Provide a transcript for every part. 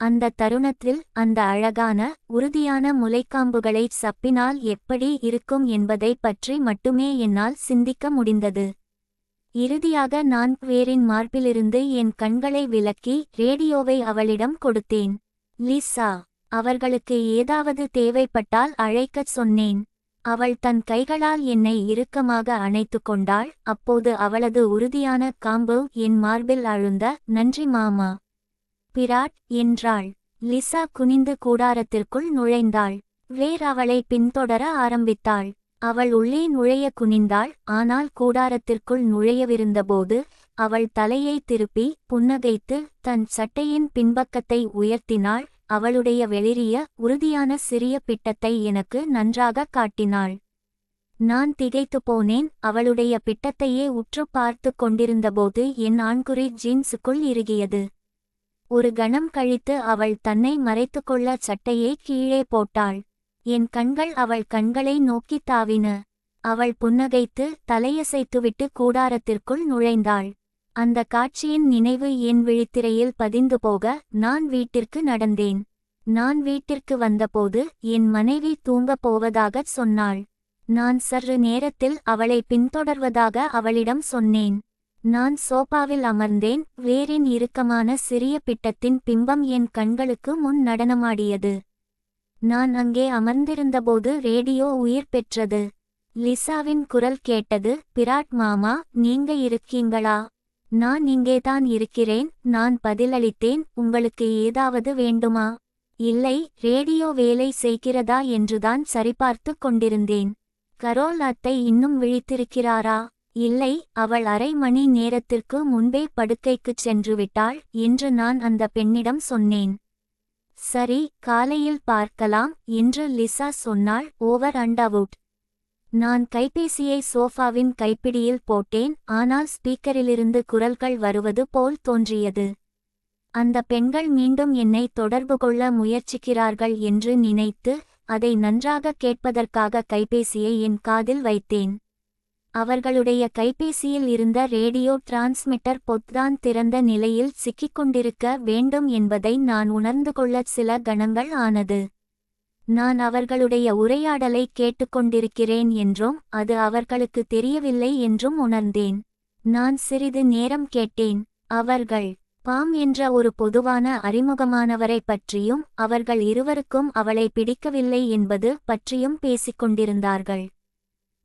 அந்த தருணத்தில் அந்த அழகான உறுதியான முலைக்காம்புகளை சப்பினால் எப்படி இருக்கும் என்பதை பற்றி மட்டுமே என்னால் சிந்திக்க முடிந்தது. இறுதியாக நான் குவேரின் மார்பிலிருந்து என் கண்களை விலக்கி ரேடியோவை அவளிடம் கொடுத்தேன். லிசா அவர்களுக்கு ஏதாவது தேவைப்பட்டால் அழைக்கச் சொன்னேன். அவள் தன் கைகளால் என்னை இறுக்கமாக அணைத்து கொண்டாள். அப்போது அவளது உறுதியான காம்பு என் மார்பில் அழுந்த. நன்றி மாமா. பிராட் என்றாள். லிசா குனிந்து கூடாரத்திற்குள் நுழைந்தாள். வேர் அவளை பின்தொடர ஆரம்பித்தாள். அவள் உள்ளே நுழைய குனிந்தாள். ஆனால் கூடாரத்திற்குள் நுழையவிருந்தபோது அவள் தலையை திருப்பி புன்னகைத்து தன் சட்டையின் பின்பக்கத்தை உயர்த்தினாள். அவளுடைய வெளிரிய உறுதியான சிறிய பிட்டத்தை எனக்கு நன்றாக காட்டினாள். நான் திகைத்து போனேன். அவளுடைய பிட்டத்தையே உற்று பார்த்து கொண்டிருந்தபோது என் ஆண்குறி ஜீன்ஸுக்குள் இறுகியது. ஒரு கணம் கழித்து அவள் தன்னை மறைத்துக்கொள்ள சட்டையை கீழே போட்டாள். என் கண்கள் அவள் கண்களை நோக்கி தாவின. அவள் புன்னகைத்து தலையசைத்துவிட்டு கூடாரத்திற்குள் நுழைந்தாள். அந்த காட்சியின் நினைவு என் விழித்திரையில் பதிந்து போக நான் வீட்டிற்கு நடந்தேன். நான் வீட்டிற்கு வந்தபோது என் மனைவி தூங்கப் போவதாகச் சொன்னாள். நான் சற்று நேரத்தில் அவளை பின்தொடர்வதாக அவளிடம் சொன்னேன். நான் சோபாவில் அமர்ந்தேன். வேரின் இறுக்கமான சிறிய பிட்டத்தின் பிம்பம் என் கண்களுக்கு முன் நடனமாடியது. நான் அங்கே அமர்ந்திருந்தபோது ரேடியோ உயிர் பெற்றது. லிசாவின் குரல் கேட்டது. பிராட் மாமா, நீங்க இருக்கீங்களா? நான் இங்கேதான் இருக்கிறேன். நான் பதிலளித்தேன். உங்களுக்கு ஏதாவது வேண்டுமா? இல்லை, ரேடியோ வேலை செய்கிறதா என்றுதான் சரிபார்த்து கொண்டிருந்தேன். கரோல் அத்தை இன்னும் விழித்திருக்கிறாரா? இல்லை, அவள் அரை மணி நேரத்திற்கு முன்பே படுக்கைக்குச் சென்றுவிட்டாள் என்று நான் அந்த பெண்ணிடம் சொன்னேன். சரி, காலையில் பார்க்கலாம் என்று லிசா சொன்னாள். Over and out. நான் கைபேசியை சோஃபாவின் கைப்பிடியில் போட்டேன். ஆனால் ஸ்பீக்கரிலிருந்து குரல்கள் வருவது போல் தோன்றியது. அந்த பெண்கள் மீண்டும் என்னை தொடர்பு கொள்ள முயற்சிக்கிறார்கள் என்று நினைத்து அதை நன்றாக கேட்பதற்காக கைபேசியை என் காதில் வைத்தேன். அவர்களுடைய கைபேசியில் இருந்த ரேடியோ டிரான்ஸ்மிட்டர் பொத்தான் திறந்த நிலையில் சிக்கிக்கொண்டிருக்க வேண்டும் என்பதை நான் உணர்ந்து கொள்ள சில கணங்கள் ஆனது. நான் அவர்களுடைய உரையாடலை கேட்டுக்கொண்டிருக்கிறேன் என்றும் அது அவர்களுக்கு தெரியவில்லை என்றும் உணர்ந்தேன். நான் சிறிது நேரம் கேட்டேன். அவர்கள் பாம் என்ற ஒரு பொதுவான அறிமுகமானவரை பற்றியும் அவர்கள் இருவருக்கும் அவளை பிடிக்கவில்லை என்பது பற்றியும் பேசிக்கொண்டிருந்தார்கள்.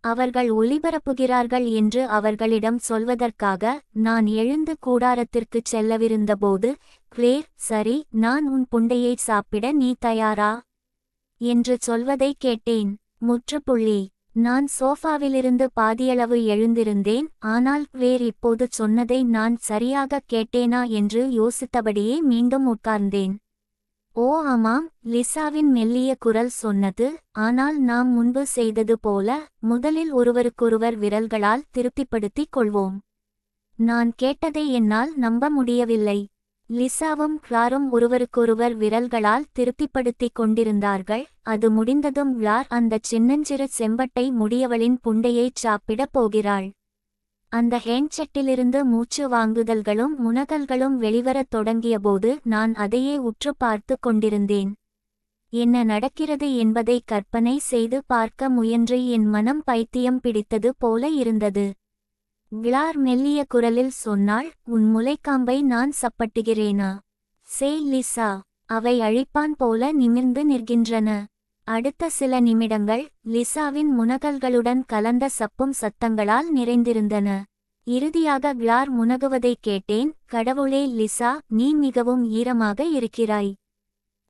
அவர்கள் ஒளிபரப்புகிறார்கள் என்று அவர்களிடம் சொல்வதற்காக நான் எழுந்து கூடாரத்திற்குச் செல்லவிருந்தபோது கிளேர், சரி, நான் உன் புண்டையை சாப்பிட நீ தயாரா என்று சொல்வதை கேட்டேன். முற்றுப்புள்ளி. நான் சோஃபாவிலிருந்து பாதியளவு எழுந்திருந்தேன். ஆனால் கிளேர் இப்போது சொன்னதை நான் சரியாக கேட்டேனா என்று யோசித்தபடியே மீண்டும் உட்கார்ந்தேன். ஓ ஆமாம், லிசாவின் மெல்லிய குரல் சொன்னது. ஆனால் நாம் முன்பு செய்தது போல முதலில் ஒருவருக்கொருவர் விரல்களால் திருப்திப்படுத்திக் கொள்வோம். நான் கேட்டதை என்னால் நம்ப முடியவில்லை. லிசாவும் கிளாரும் ஒருவருக்கொருவர் விரல்களால் திருப்திப்படுத்திக் கொண்டிருந்தார்கள். அது முடிந்ததும் கிளார் அந்தச் சின்னஞ்சிறு செம்பட்டை முடியவளின் புண்டையைச் சாப்பிடப் போகிறாள். அந்த ஹேண்ட்செட்டிலிருந்து மூச்சு வாங்குதல்களும் முனகல்களும் வெளிவரத் தொடங்கியபோது நான் அதையே உற்று பார்த்து கொண்டிருந்தேன். என்ன நடக்கிறது என்பதை கற்பனை செய்து பார்க்க முயன்று என் மனம் பைத்தியம் பிடித்தது போல இருந்தது. கிளார் மெல்லிய குரலில் சொன்னாள், உன் முலைக்காம்பை நான் சப்பட்டுகிறேனா? சே லிசா. அவை அழிப்பான் போல நிமிர்ந்து நிற்கின்றன. அடுத்த சில நிமிடங்கள் லிசாவின் முனகல்களுடன் கலந்த சப்பும் சத்தங்களால் நிறைந்திருந்தன. இறுதியாக கிளார் முனகுவதைக் கேட்டேன். கடவுளே லிசா, நீ மிகவும் ஈரமாக இருக்கிறாய்.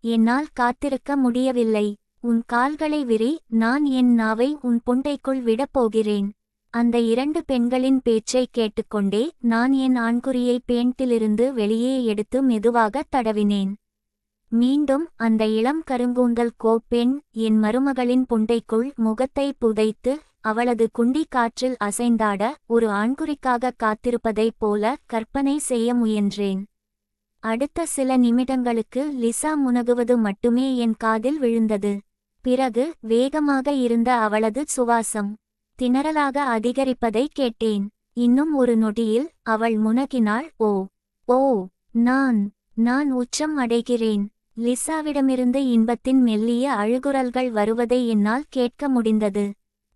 என்னால் காத்திருக்க முடியவில்லை. உன் கால்களை விரி, நான் என் நாவை உன் புண்டைக்குள் விடப் போகிறேன். அந்த இரண்டு பெண்களின் பேச்சை கேட்டுக்கொண்டே நான் என் ஆண்குறியை பேண்டிலிருந்து வெளியே எடுத்து மெதுவாக தடவினேன். மீண்டும் அந்த இளம் கருங்கூந்தல் பெண் என் மருமகளின் புண்டைக்குள் முகத்தை புதைத்து அவளது குண்டி காற்றில் அசைந்தாட ஒரு ஆண்குறிக்காக காத்திருப்பதைப் போல கற்பனை செய்ய முயன்றேன். அடுத்த சில நிமிடங்களுக்கு லிசா முனகுவது மட்டுமே என் காதில் விழுந்தது. பிறகு வேகமாக இருந்த அவளது சுவாசம் திணறலாக அதிகரிப்பதை கேட்டேன். இன்னும் ஒரு நொடியில் அவள் முனகினாள். ஓ ஓ, நான் உச்சம் அடைகிறேன். லிசாவிடமிருந்து இன்பத்தின் மெல்லிய அழுகுரல்கள் வருவதை என்னால் கேட்க முடிந்தது.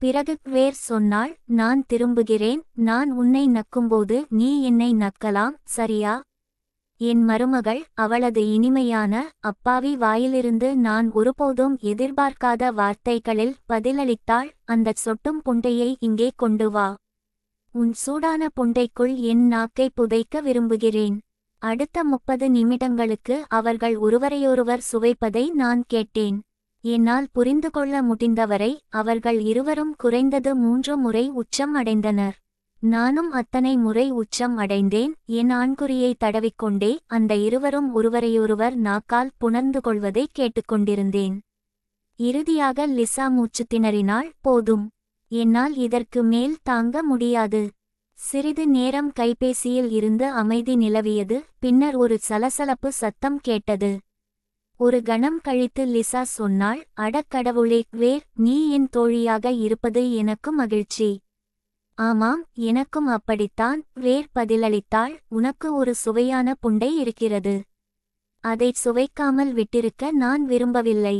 பிறகு கிளேர் சொன்னாள், நான் திரும்புகிறேன். நான் உன்னை நக்கும்போது நீ என்னை நக்கலாம், சரியா? என் மருமகள் அவளது இனிமையான அப்பாவி வாயிலிருந்து நான் ஒருபோதும் எதிர்பார்க்காத வார்த்தைகளில் பதிலளித்தாள், அந்தச் சொட்டும் புண்டையை இங்கே கொண்டு வா. உன் சூடான புண்டைக்குள் என் நாக்கை புதைக்க விரும்புகிறேன். அடுத்த 30 நிமிடங்களுக்கு அவர்கள் ஒருவரையொருவர் சுவைப்பதை நான் கேட்டேன். என்னால் புரிந்து கொள்ள முடிந்தவரை அவர்கள் இருவரும் குறைந்தது 3 முறை உச்சம் அடைந்தனர். நானும் அத்தனை முறை உச்சம் அடைந்தேன். என் ஆண்குறியை தடவிக்கொண்டே அந்த இருவரும் ஒருவரையொருவர் நாக்கால் புணர்ந்து கொள்வதை கேட்டுக்கொண்டிருந்தேன். இறுதியாக லிசா மூச்சு திணறினாள், போதும், என்னால் இதற்கு மேல் தாங்க முடியாது. சிறிது நேரம் கைபேசியில் இருந்து அமைதி நிலவியது. பின்னர் ஒரு சலசலப்பு சத்தம் கேட்டது. ஒரு கணம் கழித்து லிசா சொன்னாள், அடக்கடவுளே கிளேர், நீ என் தோழியாக இருப்பது எனக்கு மகிழ்ச்சி. ஆமாம், எனக்கும் அப்படித்தான், கிளேர் பதிலளித்தாள். உனக்கு ஒரு சுவையான புண்டை இருக்கிறது. அதைச் சுவைக்காமல் விட்டிருக்க நான் விரும்பவில்லை.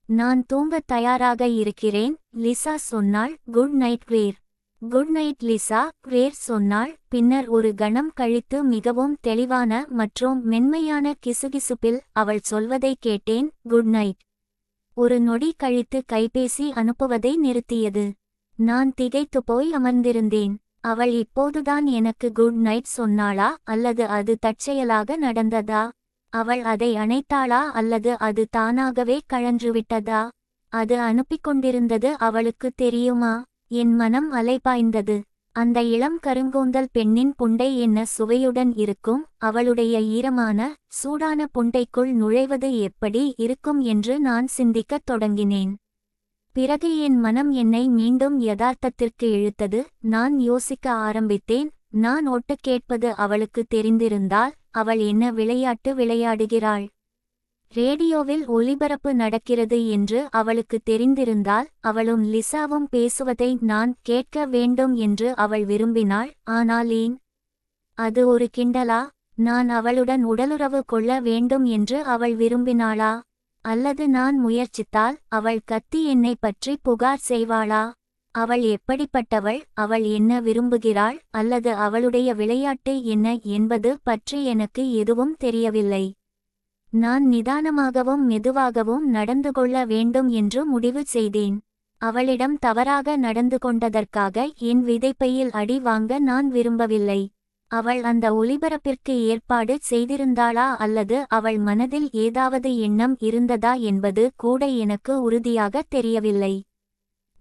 நான் தூங்கத் தயாராக இருக்கிறேன், லிசா சொன்னாள். Good night Clare. Good night Lisa, Clare சொன்னாள். பின்னர் ஒரு கணம் கழித்து மிகவும் தெளிவான மற்றும் மென்மையான கிசுகிசுப்பில் அவள் சொல்வதை கேட்டேன், குட் நைட். ஒரு நொடி கழித்து கைபேசி அனுப்புவதை நிறுத்தியது. நான் திகைத்து போய் அமர்ந்திருந்தேன். அவள் இப்போதுதான் எனக்கு குட் நைட் சொன்னாளா அல்லது அது தற்செயலாக நடந்ததா? அவள் அதை அணைத்தாளா அல்லது அது தானாகவே கழன்றுவிட்டதா? அது அனுப்பிக்கொண்டிருந்தது அவளுக்கு தெரியுமா? என் மனம் அலைபாய்ந்தது. அந்த இளம் கருங்கூந்தல் பெண்ணின் புண்டை என்ன சுவையுடன் இருக்கும்? அவளுடைய ஈரமான சூடான புண்டைக்குள் நுழைவது எப்படி இருக்கும் என்று நான் சிந்திக்கத் தொடங்கினேன். பிறகு என் மனம் என்னை மீண்டும் யதார்த்தத்திற்கு இழுத்தது. நான் யோசிக்க ஆரம்பித்தேன். நான் ஒட்டு கேட்பது அவளுக்கு தெரிந்திருந்தால் அவள் என்ன விளையாட்டு விளையாடுகிறாள்? ரேடியோவில் ஒலிபரப்பு நடக்கிறது என்று அவளுக்கு தெரிந்திருந்தால் அவளும் லிசாவும் பேசுவதை நான் கேட்க வேண்டும் என்று அவள் விரும்பினாள். ஆனால் ஏன்? அது ஒரு கிண்டலா? நான் அவளுடன் உடலுறவு கொள்ள வேண்டும் என்று அவள் விரும்பினாளா? அல்லது நான் முயற்சித்தால் அவள் கத்தி என்னை பற்றி புகார் செய்வாளா? அவள் எப்படிப்பட்டவள்? அவள் என்ன விரும்புகிறாள்? அல்லது அவளுடைய விளையாட்டு என்ன என்பது பற்றி எனக்கு எதுவும் தெரியவில்லை. நான் நிதானமாகவும் மெதுவாகவும் நடந்து கொள்ள வேண்டும் என்று முடிவு செய்தேன். அவளிடம் தவறாக நடந்து கொண்டதற்காக என் விதைப்பையில் அடி வாங்க நான் விரும்பவில்லை. அவள் அந்த ஒலிபரப்பிற்கு ஏற்பாடு செய்திருந்தாளா அல்லது அவள் மனதில் ஏதாவது எண்ணம் இருந்ததா என்பது கூட எனக்கு உறுதியாக தெரியவில்லை.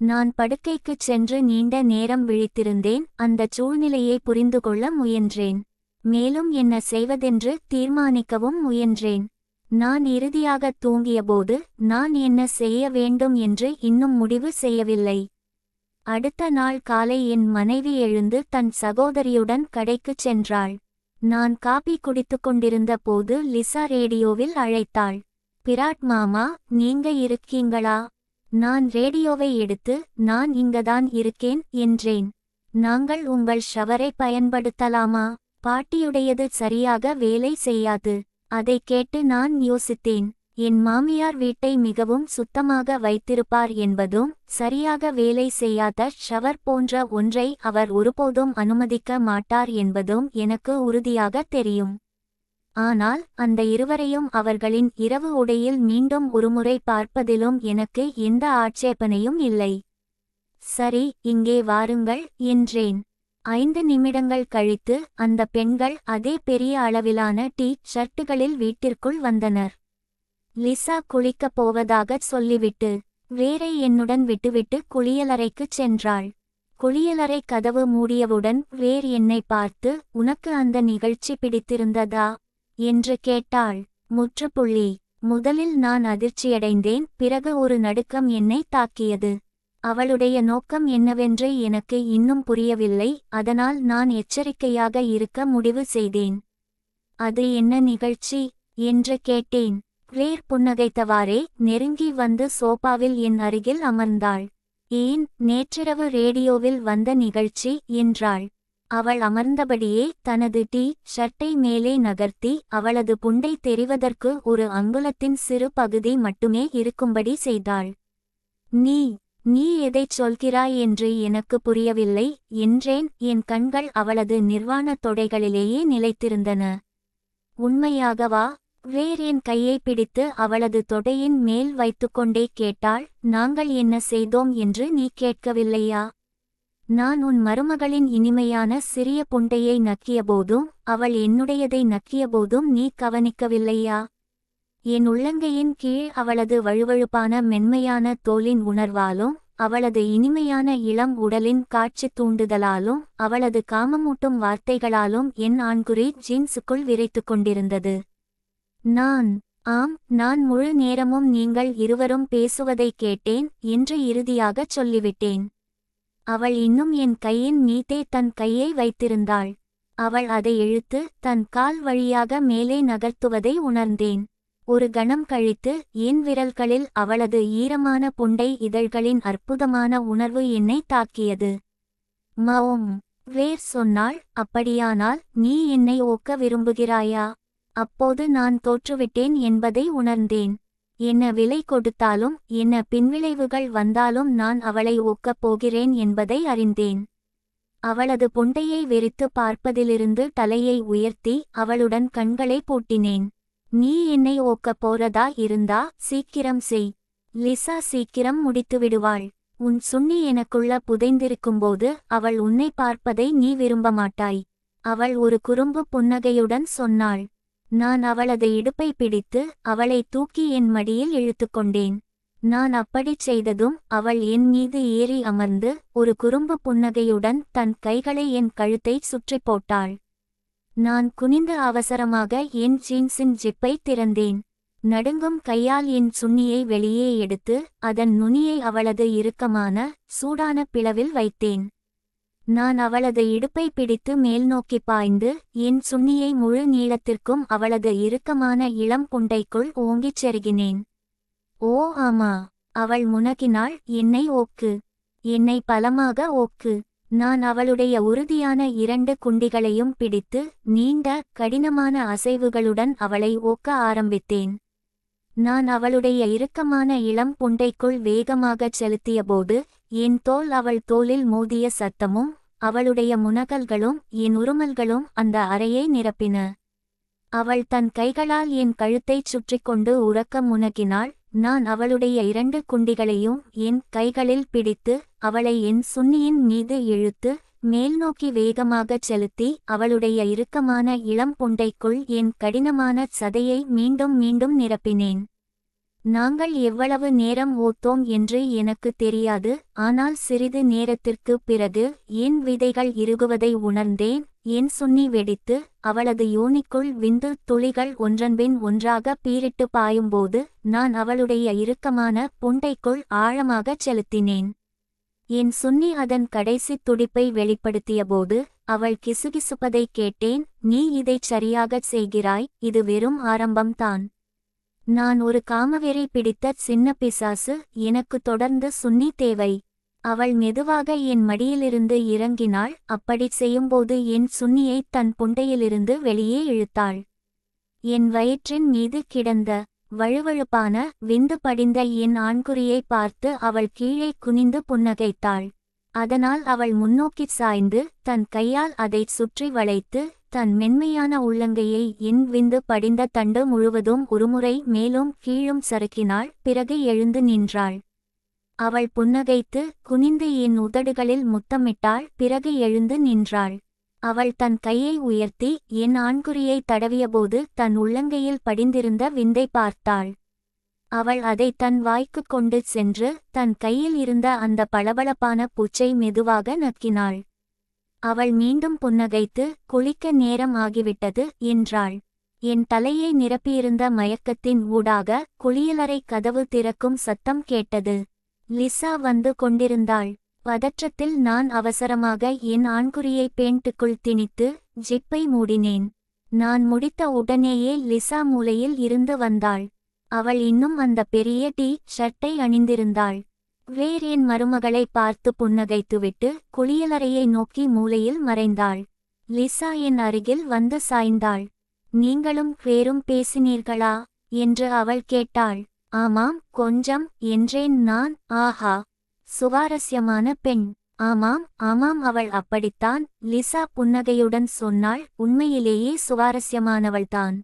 நான் படுக்கைக்குச் சென்று நீண்ட நேரம் விழித்திருந்தேன். அந்த சூழ்நிலையை புரிந்து கொள்ள முயன்றேன். மேலும் என்ன செய்வதென்று தீர்மானிக்கவும் முயன்றேன். நான் இறுதியாக தூங்கியபோது நான் என்ன செய்ய வேண்டும் என்று இன்னும் முடிவு செய்யவில்லை. அடுத்த நாள் காலை என் மனைவி எழுந்து தன் சகோதரியுடன் கடைக்குச் சென்றாள். நான் காபி குடித்துக் கொண்டிருந்த போது லிசா ரேடியோவில் அழைத்தாள். பிராட் மாமா, நீங்க இருக்கீங்களா? நான் ரேடியோவை எடுத்து, நான் இங்கதான் இருக்கேன் என்றேன். நாங்கள் உங்கள் ஷவரை பயன்படுத்தலாமா? பாட்டியுடையது சரியாக வேலை செய்யாது. அதை கேட்டு நான் யோசித்தேன். என் மாமியார் வீட்டை மிகவும் சுத்தமாக வைத்திருப்பார் என்பதும் சரியாக வேலை செய்யாத ஷவர் போன்ற ஒன்றை அவர் ஒருபோதும் அனுமதிக்க மாட்டார் என்பதும் எனக்கு உறுதியாக தெரியும். ஆனால் அந்த இருவரையும் அவர்களின் இரவு உடையில் மீண்டும் ஒருமுறை பார்ப்பதிலும் எனக்கு எந்த ஆட்சேபனையும் இல்லை. சரி, இங்கே வாருங்கள் என்றேன். 5 நிமிடங்கள் கழித்து அந்த பெண்கள் அதே பெரிய அளவிலான ஷர்ட்டுகளில் வீட்டிற்குள் வந்தனர். லிசா குளிக்கப் போவதாகச் சொல்லிவிட்டு வேரை என்னுடன் விட்டுவிட்டு குளியலறைக்குச் சென்றாள். குளியலறை கதவு மூடியவுடன் வேர் என்னை பார்த்து, உனக்கு அந்த நிகழ்ச்சி பிடித்திருந்ததா என்று கேட்டாள். முற்றுப்புள்ளி. முதலில் நான் அதிர்ச்சியடைந்தேன். பிறகு ஒரு நடுக்கம் என்னை தாக்கியது. அவளுடைய நோக்கம் என்னவென்று எனக்கு இன்னும் புரியவில்லை. அதனால் நான் எச்சரிக்கையாக இருக்க முடிவு செய்தேன். அது என்ன நிகழ்ச்சி என்று கேட்டேன். கிளேர் புன்னகைத்தவாறே நெருங்கி வந்து சோபாவில் என் அருகில் அமர்ந்தாள். ஏன், நேற்றிரவு ரேடியோவில் வந்த நிகழ்ச்சி என்றாள். அவள் அமர்ந்தபடியே தனது டீ ஷர்ட்டை மேலே நகர்த்தி அவளது புண்டை தெரிவதற்கு ஒரு அங்குலத்தின் சிறு பகுதி மட்டுமே இருக்கும்படி செய்தாள். நீ நீ எதைச் சொல்கிறாய் என்று எனக்கு புரியவில்லை என்றேன். என் கண்கள் அவளது நிர்வாண தொடைகளிலேயே நிலைத்திருந்தன. உண்மையாகவா? வேறென் கையை பிடித்து அவளது தொடையின் மேல் வைத்துக்கொண்டே கேட்டாள். நாங்கள் என்ன செய்தோம் என்று நீ கேட்கவில்லையா? நான் உன் மருமகளின் இனிமையான சிறிய புண்டையை நக்கியபோதும் அவள் என்னுடையதை நக்கியபோதும் நீ கவனிக்கவில்லையா? என் உள்ளங்கையின் கீழ் அவளது வழுவழுப்பான மென்மையான தோலின் உணர்வாலும் அவளது இனிமையான இளம் உடலின் காட்சி தூண்டுதலாலும் அவளது காமமூட்டும் வார்த்தைகளாலும் என் ஆண்குறி ஜீன்ஸுக்குள் விரைத்து கொண்டிருந்தது. நான் முழு நேரமும் நீங்கள் இருவரும் பேசுவதைக் கேட்டேன் என்று இறுதியாகச் சொல்லிவிட்டேன். அவள் இன்னும் என் கையின் மீதே தன் கையை வைத்திருந்தாள். அவள் அதை இழுத்து தன் கால் வழியாக மேலே நகர்த்துவதை உணர்ந்தேன். ஒரு கணம் கழித்து என் விரல்களில் அவளது ஈரமான புண்டை இதழ்களின் அற்புதமான உணர்வு என்னை தாக்கியது. மௌம். வேர் சொன்னாள். அப்படியானால் நீ என்னை ஓக்க விரும்புகிறாயா? அப்போது நான் தோற்றுவிட்டேன் என்பதை உணர்ந்தேன். என்ன விலை கொடுத்தாலும் என்ன பின்விளைவுகள் வந்தாலும் நான் அவளை ஓக்கப் போகிறேன் என்பதை அறிந்தேன். அவளது புண்டையை வெறித்து பார்ப்பதிலிருந்து தலையை உயர்த்தி அவளுடன் கண்களை பூட்டினேன். நீ என்னை ஓக்கப் போறதா இருந்தா சீக்கிரம் செய். லிசா சீக்கிரம் முடித்துவிடுவாள். உன் சுண்ணி எனக்குள்ள புதைந்திருக்கும்போது அவள் உன்னை பார்ப்பதை நீ விரும்ப மாட்டாய். அவள் ஒரு குறும்பு புன்னகையுடன் சொன்னாள். நான் அவளது இடுப்பை பிடித்து அவளை தூக்கி என் மடியில் இழுத்துக்கொண்டேன். நான் அப்படிச் செய்ததும் அவள் என் மீது ஏறி அமர்ந்து ஒரு குறும்பு புன்னகையுடன் தன் கைகளை என் கழுத்தைச் சுற்றி போட்டாள். நான் குனிந்து அவசரமாக என் ஜீன்ஸின் ஜிப்பை திறந்தேன். நடுங்கும் கையால் என் சுண்ணியை வெளியே எடுத்து அதன் நுனியை அவளது இறுக்கமான சூடான பிளவில் வைத்தேன். நான் அவளது இடுப்பை பிடித்து மேல்நோக்கி பாய்ந்து என் சுண்ணியை முழு நீளத்திற்கும் அவளது இறுக்கமான இளம் புண்டைக்குள் ஓங்கிச் செருகினேன். ஓ ஆமா, அவள் முனகினாள். என்னை ஓக்கு, என்னை பலமாக ஓக்கு. நான் அவளுடைய உறுதியான 2 குண்டிகளையும் பிடித்து நீண்ட கடினமான அசைவுகளுடன் அவளை ஓக்க ஆரம்பித்தேன். நான் அவளுடைய இறுக்கமான இளம் புண்டைக்குள் வேகமாகச் செலுத்தியபோது என் தோல் அவள் தோலில் மோதிய சத்தமும் அவளுடைய முனகல்களும் என் உருமல்களும் அந்த அறையை நிரப்பின. அவள் தன் கைகளால் என் கழுத்தைச் சுற்றி கொண்டு உரக்க முனகினாள். நான் அவளுடைய 2 குண்டிகளையும் என் கைகளில் பிடித்து அவளை என் சுண்ணியின் மீது இழுத்து மேல்நோக்கி வேகமாகச் செலுத்தி அவளுடைய இறுக்கமான இளம் புண்டைக்குள் என் கடினமான சதையை மீண்டும் மீண்டும் நிரப்பினேன். நாங்கள் எவ்வளவு நேரம் ஓத்தோம் என்று எனக்கு தெரியாது. ஆனால் சிறிது நேரத்திற்குப் பிறகு என் விதைகள் இறுகுவதை உணர்ந்தேன். என் சுண்ணி வெடித்து அவளது யோனிக்குள் விந்து துளிகள் ஒன்றன்பின் ஒன்றாக பீரிட்டு பாயும்போது நான் அவளுடைய இறுக்கமான புண்டைக்குள் ஆழமாகச் செலுத்தினேன். என் சுண்ணி அதன் கடைசி துடிப்பை வெளிப்படுத்தியபோது அவள் கிசுகிசுப்பதைக் கேட்டேன். நீ இதைச் சரியாகச் செய்கிறாய். இது வெறும் ஆரம்பம்தான். நான் ஒரு காமவெறி பிடித்த சின்ன பிசாசு. எனக்கு தொடர்ந்து சுண்ணி தேவை. அவள் மெதுவாக என் மடியிலிருந்து இறங்கினாள். அப்படிச் செய்யும்போது என் சுண்ணியை தன் புண்டையிலிருந்து வெளியே இழுத்தாள். என் வயிற்றின் மீது கிடந்த வழுவழுப்பான விந்து படிந்த என் ஆண்குறியை பார்த்து அவள் கீழே குனிந்து புன்னகைத்தாள். அதனால் அவள் முன்னோக்கிச் சாய்ந்து தன் கையால் அதைச் சுற்றி வளைத்து தன் மென்மையான உள்ளங்கையை என் விந்து படிந்த தண்டு முழுவதும் ஒருமுறை மேலும் கீழும் சறுக்கினாள். பிறகு எழுந்து நின்றாள். அவள் புன்னகைத்து குனிந்து என் உதடுகளில் முத்தமிட்டாள். பிறகு எழுந்து நின்றாள். அவள் தன் கையை உயர்த்தி என் ஆண்குறியை தடவியபோது தன் உள்ளங்கையில் படிந்திருந்த விந்தை பார்த்தாள். அவள் அதை தன் வாய்க்கு கொண்டு சென்று தன் கையில் இருந்த அந்த பளபளப்பான பூச்சை மெதுவாக நக்கினாள். அவள் மீண்டும் புன்னகைத்து குளிக்க நேரம் ஆகிவிட்டது என்றாள். என் தலையை நிரப்பியிருந்த மயக்கத்தின் ஊடாக குளியலறை கதவு திறக்கும் சத்தம் கேட்டது. லிசா வந்து கொண்டிருந்தாள். பதற்றத்தில் நான் அவசரமாக என் ஆண்குறியை பேண்ட்டுக்குள் திணித்து ஜிப்பை மூடினேன். நான் முடித்த உடனேயே லிசா மூலையில் இருந்து வந்தாள். அவள் இன்னும் அந்த பெரிய டீ ஷர்ட்டை அணிந்திருந்தாள். கிளேர் என் மருமகளை பார்த்து புன்னகைத்துவிட்டு குளியலறையை நோக்கி மூலையில் மறைந்தாள். லிசா என் அருகில் வந்து சாய்ந்தாள். நீங்களும் கிளேரும் பேசினீர்களா என்று அவள் கேட்டாள். ஆமாம், கொஞ்சம் என்றேன் நான். ஆஹா, சுவாரஸ்யமான பெண். ஆமாம் ஆமாம், அவள் அப்படித்தான், லிசா புன்னகையுடன் சொன்னாள். உண்மையிலேயே சுவாரஸ்யமானவள்தான்.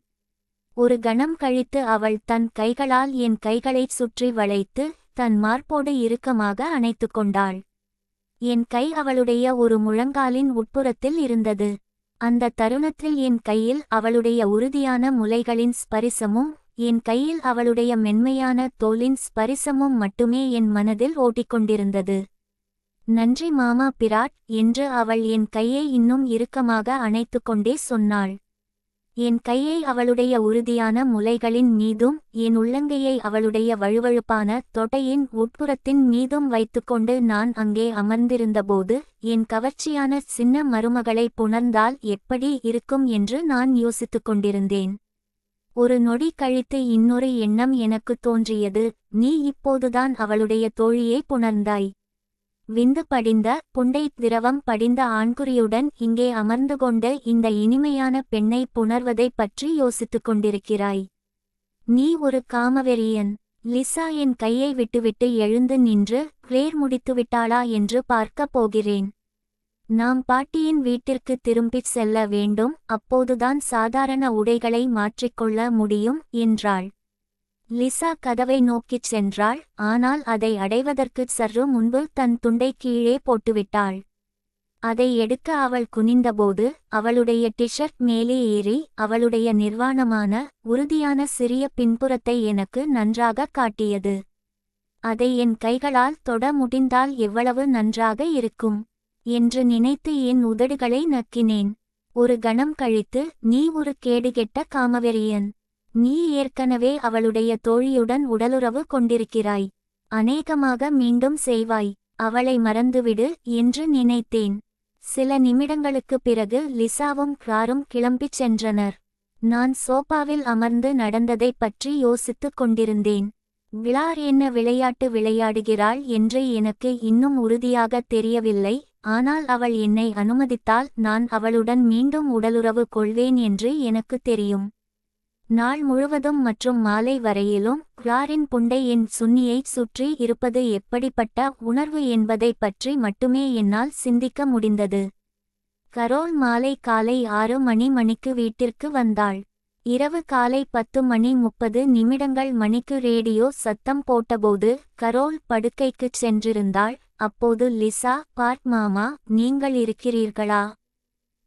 ஒரு கணம் கழித்து அவள் தன் கைகளால் என் கைகளைச் சுற்றி வளைத்து தன் மார்போடு இறுக்கமாக அணைத்து கொண்டாள். என் கை அவளுடைய ஒரு முழங்காலின் உட்புறத்தில் இருந்தது. அந்த தருணத்தில் என் கையில் அவளுடைய உறுதியான முலைகளின் ஸ்பரிசமும் என் கையில் அவளுடைய மென்மையான தோலின் ஸ்பரிசமும் மட்டுமே என் மனதில் ஓட்டிக்கொண்டிருந்தது. நன்றி மாமா பிராட் என்று அவள் என் கையை இன்னும் இறுக்கமாக அணைத்து கொண்டே சொன்னாள். என் கையை அவளுடைய உறுதியான முலைகளின் மீதும் என் உள்ளங்கையை அவளுடைய வழுவழுப்பான தொடையின் உட்புறத்தின் மீதும் வைத்துக்கொண்டு நான் அங்கே அமர்ந்திருந்தபோது என் கவர்ச்சியான சின்ன மருமகளை புணர்ந்தால் எப்படி இருக்கும் என்று நான் யோசித்துக் கொண்டிருந்தேன். ஒரு நொடி கழித்து இன்னொரு எண்ணம் எனக்கு தோன்றியது. நீ இப்போதுதான் அவளுடைய தோழியை புணர்ந்தாய். விந்து படிந்த புண்டை திரவம் படிந்த ஆண்குறியுடன் இங்கே அமர்ந்து கொண்டு இந்த இனிமையான பெண்ணை புணர்வதைப் பற்றி யோசித்துக் கொண்டிருக்கிறாய். நீ ஒரு காமவெறியன். லிசா என் கையை விட்டுவிட்டு எழுந்து நின்று கிளேர் முடித்துவிட்டாளா என்று பார்க்கப் போகிறேன். நாம் பாட்டியின் வீட்டிற்கு திரும்பிச் செல்ல வேண்டும், அப்போதுதான் சாதாரண உடைகளை மாற்றிக்கொள்ள முடியும் என்றாள். லிசா கதவை நோக்கிச் சென்றாள். ஆனால் அதை அடைவதற்குச் சற்று முன்பு தன் துண்டை கீழே போட்டுவிட்டாள். அதை எடுக்க அவள் குனிந்தபோது அவளுடைய டிஷர்ட் மேலே ஏறி அவளுடைய நிர்வாணமான உறுதியான சிறிய பின்புறத்தை எனக்கு நன்றாக காட்டியது. அதை என் கைகளால் தொட முடிந்தால் எவ்வளவு நன்றாக இருக்கும் என்று நினைத்து என் உதடுகளை நக்கினேன். ஒரு கணம் கழித்து, நீ ஒரு கேடுகெட்ட காமவெறியன். நீ ஏற்கனவே அவளுடைய தோழியுடன் உடலுறவு கொண்டிருக்கிறாய். அநேகமாக மீண்டும் செய்வாய். அவளை மறந்துவிடு என்று நினைத்தேன். சில நிமிடங்களுக்குப் பிறகு லிசாவும் கிளாரும் கிளம்பிச் சென்றனர். நான் சோபாவில் அமர்ந்து நடந்ததைப் பற்றி யோசித்துக் கொண்டிருந்தேன். கிளார் என்ன விளையாட்டு விளையாடுகிறாள் என்று எனக்கு இன்னும் உறுதியாக தெரியவில்லை. ஆனால் அவள் என்னை அனுமதித்தால் நான் அவளுடன் மீண்டும் உடலுறவு கொள்வேன் என்று எனக்கு தெரியும். நாள் முழுவதும் மற்றும் மாலை வரையிலும் கிளாரின் புண்டை என் சுன்னியைச் சுற்றி இருப்பது எப்படிப்பட்ட உணர்வு என்பதைப் பற்றி மட்டுமே என்னால் சிந்திக்க முடிந்தது. கரோல் மாலை காலை 6 மணிக்கு வீட்டிற்கு வந்தாள். இரவு காலை 10:30 மணிக்கு ரேடியோ சத்தம் போட்டபோது கரோல் படுக்கைக்குச் சென்றிருந்தாள். அப்போது லிசா, பார்ட் மாமா, நீங்கள் இருக்கிறீர்களா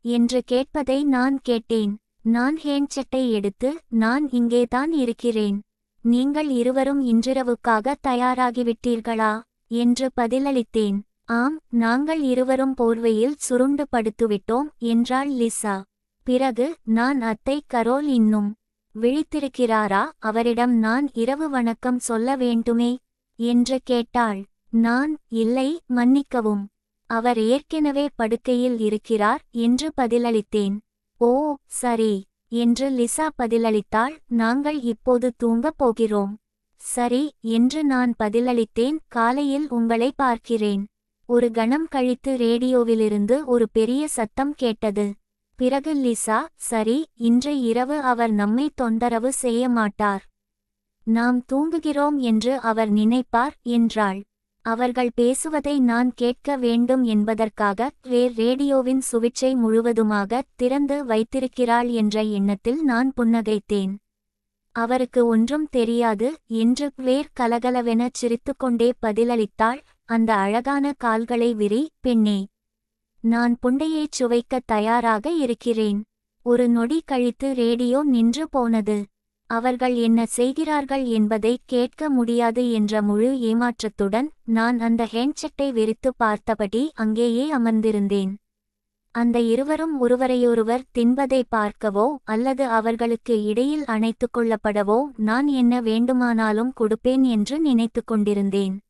என்று கேட்பதை நான் கேட்டேன். நான் ஹேண்ட்செட்டை எடுத்து, நான் இங்கேதான் இருக்கிறேன். நீங்கள் இருவரும் இன்றிரவுக்காக தயாராகிவிட்டீர்களா என்று பதிலளித்தேன். ஆம், நாங்கள் இருவரும் போர்வையில் சுருண்டு படுத்துவிட்டோம் என்றாள் லிசா. பிறகு, நான் அத்தை கரோல் இன்னும் விழித்திருக்கிறாரா, அவரிடம் நான் இரவு வணக்கம் சொல்ல வேண்டுமே என்று கேட்டாள். நான், இல்லை, மன்னிக்கவும், அவர் ஏற்கனவே படுக்கையில் இருக்கிறார் என்று பதிலளித்தேன். ஓ சரி என்று லிசா பதிலளித்தாள். நாங்கள் இப்போது தூங்கப் போகிறோம். சரி என்று நான் பதிலளித்தேன். காலையில் உங்களை பார்க்கிறேன். ஒரு கணம் கழித்து ரேடியோவிலிருந்து ஒரு பெரிய சத்தம் கேட்டது. பிறகு லிசா, சரி, இன்று இரவு அவர் நம்மை தொந்தரவு செய்ய மாட்டார். நாம் தூங்குகிறோம் என்று அவர் நினைப்பார் என்றாள். அவர்கள் பேசுவதை நான் கேட்க வேண்டும் என்பதற்காக கிளேர் ரேடியோவின் சுவிட்சை முழுவதுமாக திறந்து வைத்திருக்கிறாள் என்ற எண்ணத்தில் நான் புன்னகைத்தேன். அவருக்கு ஒன்றும் தெரியாது என்று கிளேர் கலகலவெனச் சிரித்துக்கொண்டே பதிலளித்தாள். அந்த அழகான கால்களை விரி, பெண்ணே. நான் புண்டையைச் சுவைக்கத் தயாராக இருக்கிறேன். ஒரு நொடி கழித்து ரேடியோ நின்று போனது. அவர்கள் என்ன செய்கிறார்கள் என்பதை கேட்க முடியாது என்ற முழு ஏமாற்றத்துடன் நான் அந்த ஹேண்ட்செட்டை வெறித்து பார்த்தபடி அங்கேயே அமர்ந்திருந்தேன். அந்த இருவரும் ஒருவரையொருவர் தின்பதை பார்க்கவோ அல்லது அவர்களுக்கு இடையில் அணைத்து கொள்ளப்படவோ நான் என்ன வேண்டுமானாலும் கொடுப்பேன் என்று நினைத்து கொண்டிருந்தேன்.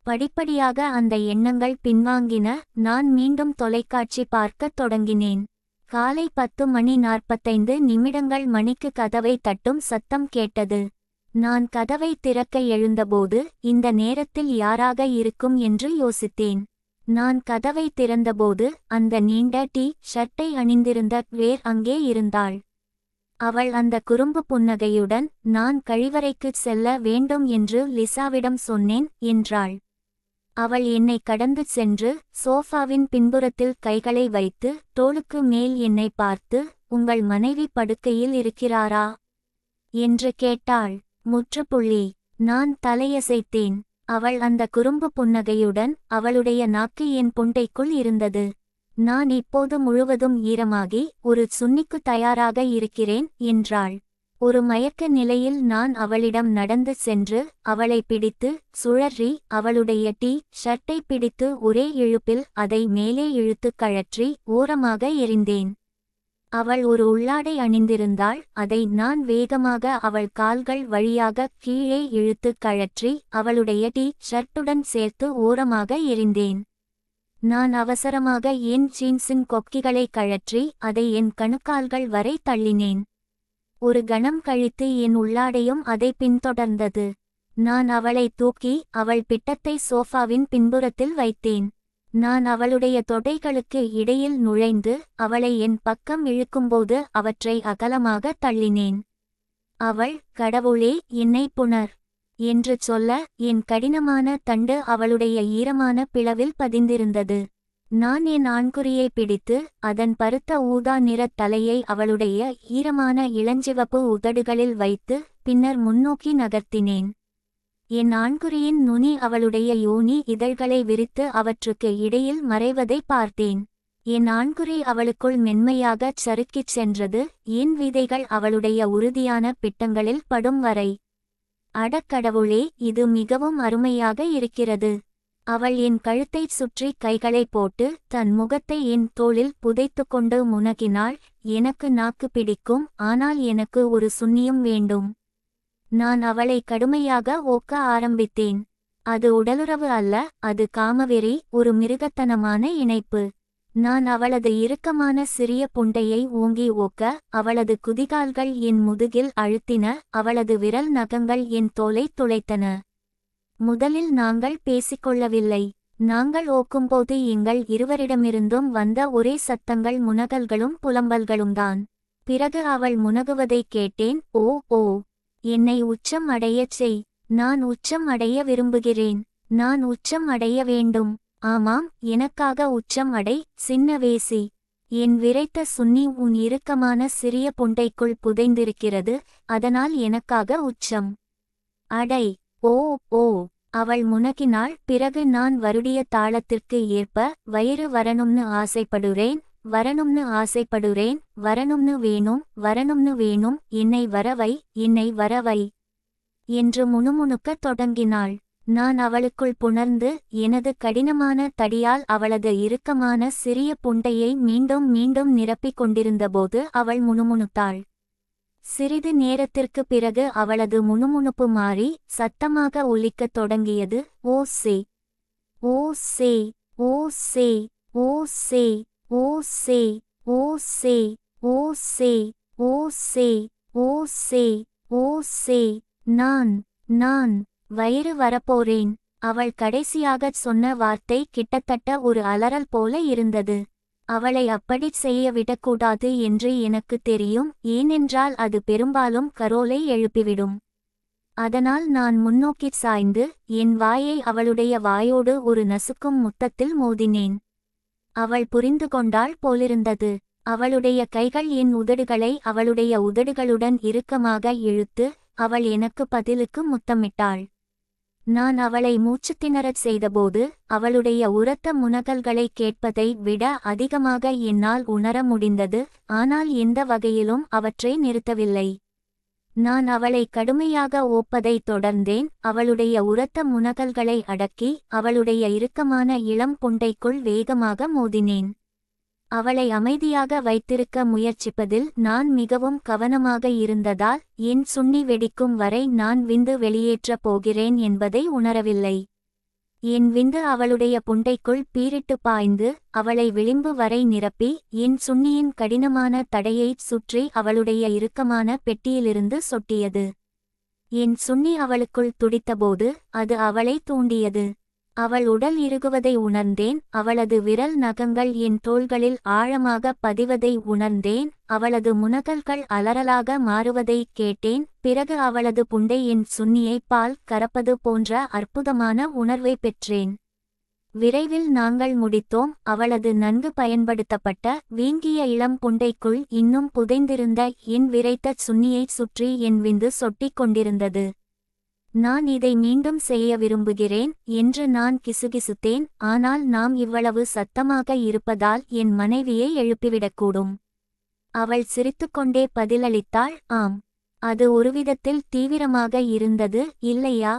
படிப்படியாக அந்த எண்ணங்கள் பின்வாங்கின. நான் மீண்டும் தொலைக்காட்சி பார்க்கத் தொடங்கினேன். காலை 10:45 மணிக்கு கதவை தட்டும் சத்தம் கேட்டது. நான் கதவை திறக்க எழுந்தபோது இந்த நேரத்தில் யாராக இருக்கும் என்று யோசித்தேன். நான் கதவை திறந்தபோது அந்த நீண்ட டி ஷர்ட்டை அணிந்திருந்த கிளேர் அங்கே இருந்தாள். அவள் அந்த குறும்பு புன்னகையுடன், நான் கழிவறைக்குச் செல்ல வேண்டும் என்று லிசாவிடம் சொன்னேன் என்றாள். அவள் என்னை கடந்து சென்று சோஃபாவின் பின்புறத்தில் கைகளை வைத்து தோளுக்கு மேல் என்னை பார்த்து, உங்கள் மனைவி படுக்கையில் இருக்கிறாரா என்று கேட்டாள். முற்றுப்புள்ளி. நான் தலையசைத்தேன். அவள் அந்த குறும்பு புன்னகையுடன், அவளுடைய நாக்கு என் புண்டைக்குள் இருந்தது. நான் இப்போது முழுவதும் ஈரமாகி ஒரு சுன்னிக்கு தயாராக இருக்கிறேன் என்றாள். ஒரு மயக்க நிலையில் நான் அவளிடம் நடந்து சென்று அவளை பிடித்து சுழற்றி அவளுடைய டி ஷர்ட்டை பிடித்து ஒரே இழுப்பில் அதை மேலே இழுத்து கழற்றி ஓரமாக எறிந்தேன். அவள் ஒரு உள்ளாடை அணிந்திருந்தாள். அதை நான் வேகமாக அவள் கால்கள் வழியாக கீழே இழுத்து கழற்றி அவளுடைய டி ஷர்ட்டுடன் சேர்த்து ஓரமாக எறிந்தேன். நான் அவசரமாக என் ஜீன்ஸின் கொக்கிகளை கழற்றி அதை என் கணுக்கால்கள் வரை தள்ளினேன். ஒரு கணம் கழித்து என் உள்ளாடையும் அதை பின்தொடர்ந்தது. நான் அவளை தூக்கி அவள் பிட்டத்தை சோஃபாவின் பின்புறத்தில் வைத்தேன். நான் அவளுடைய தொடைகளுக்கு இடையில் நுழைந்து அவளை என் பக்கம் இழுக்கும்போது அவற்றை அகலமாக தள்ளினேன். அவள், கடவுளே என்னை புணர் என்று சொல்ல என் கடினமான தண்டு அவளுடைய ஈரமான பிளவில் பதிந்திருந்தது. நான் என் ஆண்குறியை பிடித்து அதன் பருத்த ஊதா நிறத் தலையை அவளுடைய ஈரமான இளஞ்சிவப்பு உதடுகளில் வைத்து பின்னர் முன்னோக்கி நகர்த்தினேன். என் ஆண்குறியின் நுனி அவளுடைய யோனி இதழ்களை விரித்து அவற்றுக்கு இடையில் மறைவதை பார்த்தேன். என் ஆண்குறி அவளுக்குள் மென்மையாகச் சறுக்கிச் சென்றது, என் விதைகள் அவளுடைய உறுதியான பிட்டங்களில் படும் வரை. அடக்கடவுளே, இது மிகவும் அருமையாக இருக்கிறது. அவள் என் கழுத்தைச் சுற்றி கைகளை போட்டு தன் முகத்தை என் தோளில் புதைத்து கொண்டு முனகினாள். எனக்கு நாக்கு பிடிக்கும், ஆனால் எனக்கு ஒரு சுன்னியும் வேண்டும். நான் அவளை கடுமையாக ஓக்க ஆரம்பித்தேன். அது உடலுறவு அல்ல, அது காமவெறி, ஒரு மிருகத்தனமான இணைப்பு. நான் அவளது இறுக்கமான சிறிய புண்டையை ஓங்கி ஓக்க அவளது குதிகால்கள் என் முதுகில் அழுத்தின. அவளது விரல் நகங்கள் என் தோலை துளைத்தன. முதலில் நாங்கள் பேசிக்கொள்ளவில்லை. நாங்கள் ஓக்கும்போது எங்கள் இருவரிடமிருந்தும் வந்த ஒரே சத்தங்கள் முனகல்களும் புலம்பல்களும்தான். பிறகு அவள் முனகுவதை கேட்டேன். ஓ ஓ, என்னை உச்சம் அடையச் செய். நான் உச்சம் அடைய விரும்புகிறேன். நான் உச்சம் அடைய வேண்டும். ஆமாம், எனக்காக உச்சம் அடை, சின்ன வேசி. என் விரைத்த சுன்னி உன் இறுக்கமான சிறிய புண்டைக்குள் புதைந்திருக்கிறது, அதனால் எனக்காக உச்சம் அடை. ஓ ஓ, அவள் முனகினாள். பிறகு நான் வருடிய தாளத்திற்கு ஏற்ப, வயிறு வரணும்னு ஆசைப்படுறேன், வரணும்னு ஆசைப்படுறேன், வரணும்னு வேணும், வரணும்னு வேணும், என்னை வரவை, என்னை வரவை என்று முணுமுணுக்கத் தொடங்கினாள். நான் அவளுக்குள் புணர்ந்து எனது கடினமான தடியால் அவளது இறுக்கமான சிறிய புண்டையை மீண்டும் மீண்டும் நிரப்பிக் கொண்டிருந்தபோது அவள் முணுமுணுத்தாள். சிறிது நேரத்திற்கு பிறகு அவளது முணுமுணுப்பு மாறி சத்தமாக ஒலிக்கத் தொடங்கியது. ஓ சே, ஓ சே, ஓ சே, ஓ சே, ஓ சே, ஓ சே, ஓ சே, ஓ சே, ஓ சே, ஓ சே. நான் வயிறு வரப்போறேன். அவள் கடைசியாகச் சொன்ன வார்த்தை கிட்டத்தட்ட ஒரு அலறல் போல இருந்தது. அவளை அப்படிச் செய்ய விடக்கூடாது என்று எனக்கு தெரியும், ஏனென்றால் அது பெரும்பாலும் கரோலை எழுப்பிவிடும். அதனால் நான் முன்னோக்கிச் சாய்ந்து என் வாயை அவளுடைய வாயோடு ஒரு நசுக்கும் முத்தத்தில் மோதினேன். அவள் புரிந்து கொண்டாள் போலிருந்தது. அவளுடைய கைகள் என் உதடுகளை அவளுடைய உதடுகளுடன் இறுக்கமாக இழுத்து அவள் எனக்கு பதிலுக்கு முத்தமிட்டாள். நான் அவளை மூச்சுத் திணறச் செய்தபோது அவளுடைய உரத்த முனகல்களை கேட்பதை விட அதிகமாக என்னால் உணர முடிந்தது, ஆனால் எந்த வகையிலும் அவற்றை நிறுத்தவில்லை. நான் அவளை கடுமையாக ஓப்பதைத் தொடர்ந்தேன். அவளுடைய உரத்த முனகல்களை அடக்கி அவளுடைய இறுக்கமான இளம் புண்டைக்குள் வேகமாக மோதினேன். அவளை அமைதியாக வைத்திருக்க முயற்சிப்பதில் நான் மிகவும் கவனமாக இருந்ததால் என் சுன்னி வெடிக்கும் வரை நான் விந்து வெளியேற்றப் போகிறேன் என்பதை உணரவில்லை. என் விந்து அவளுடைய புண்டைக்குள் பீரிட்டு பாய்ந்து அவளை விளிம்பு வரை நிரப்பி என் சுன்னியின் கடினமான தடையைச் சுற்றி அவளுடைய இறுக்கமான பெட்டியிலிருந்து சொட்டியது. என் சுன்னி அவளுக்குள் துடித்தபோது அது அவளை தூண்டியது. அவள் உடல் இறுகுவதை உணர்ந்தேன். அவளது விரல் நகங்கள் என் தோள்களில் ஆழமாக பதிவதை உணர்ந்தேன். அவளது முனகல்கள் அலறலாக மாறுவதை கேட்டேன். பிறகு அவளது புண்டை என் சுன்னியை பால் கறப்பது போன்ற அற்புதமான உணர்வை பெற்றேன். விரைவில் நாங்கள் முடித்தோம். அவளது நன்கு பயன்படுத்தப்பட்ட வீங்கிய இளம் புண்டைக்குள் இன்னும் புதைந்திருந்த என் விரைத்த சுன்னியை சுற்றி என் விந்து சொட்டிக் கொண்டிருந்தது. நான் இதை மீண்டும் செய்ய விரும்புகிறேன் என்று நான் கிசுகிசுத்தேன். ஆனால் நாம் இவ்வளவு சத்தமாக இருப்பதால் என் மனைவியை எழுப்பிவிடக்கூடும். அவள் சிரித்துக்கொண்டே பதிலளித்தாள், ஆம். அது ஒருவிதத்தில் தீவிரமாக இருந்தது, இல்லையா?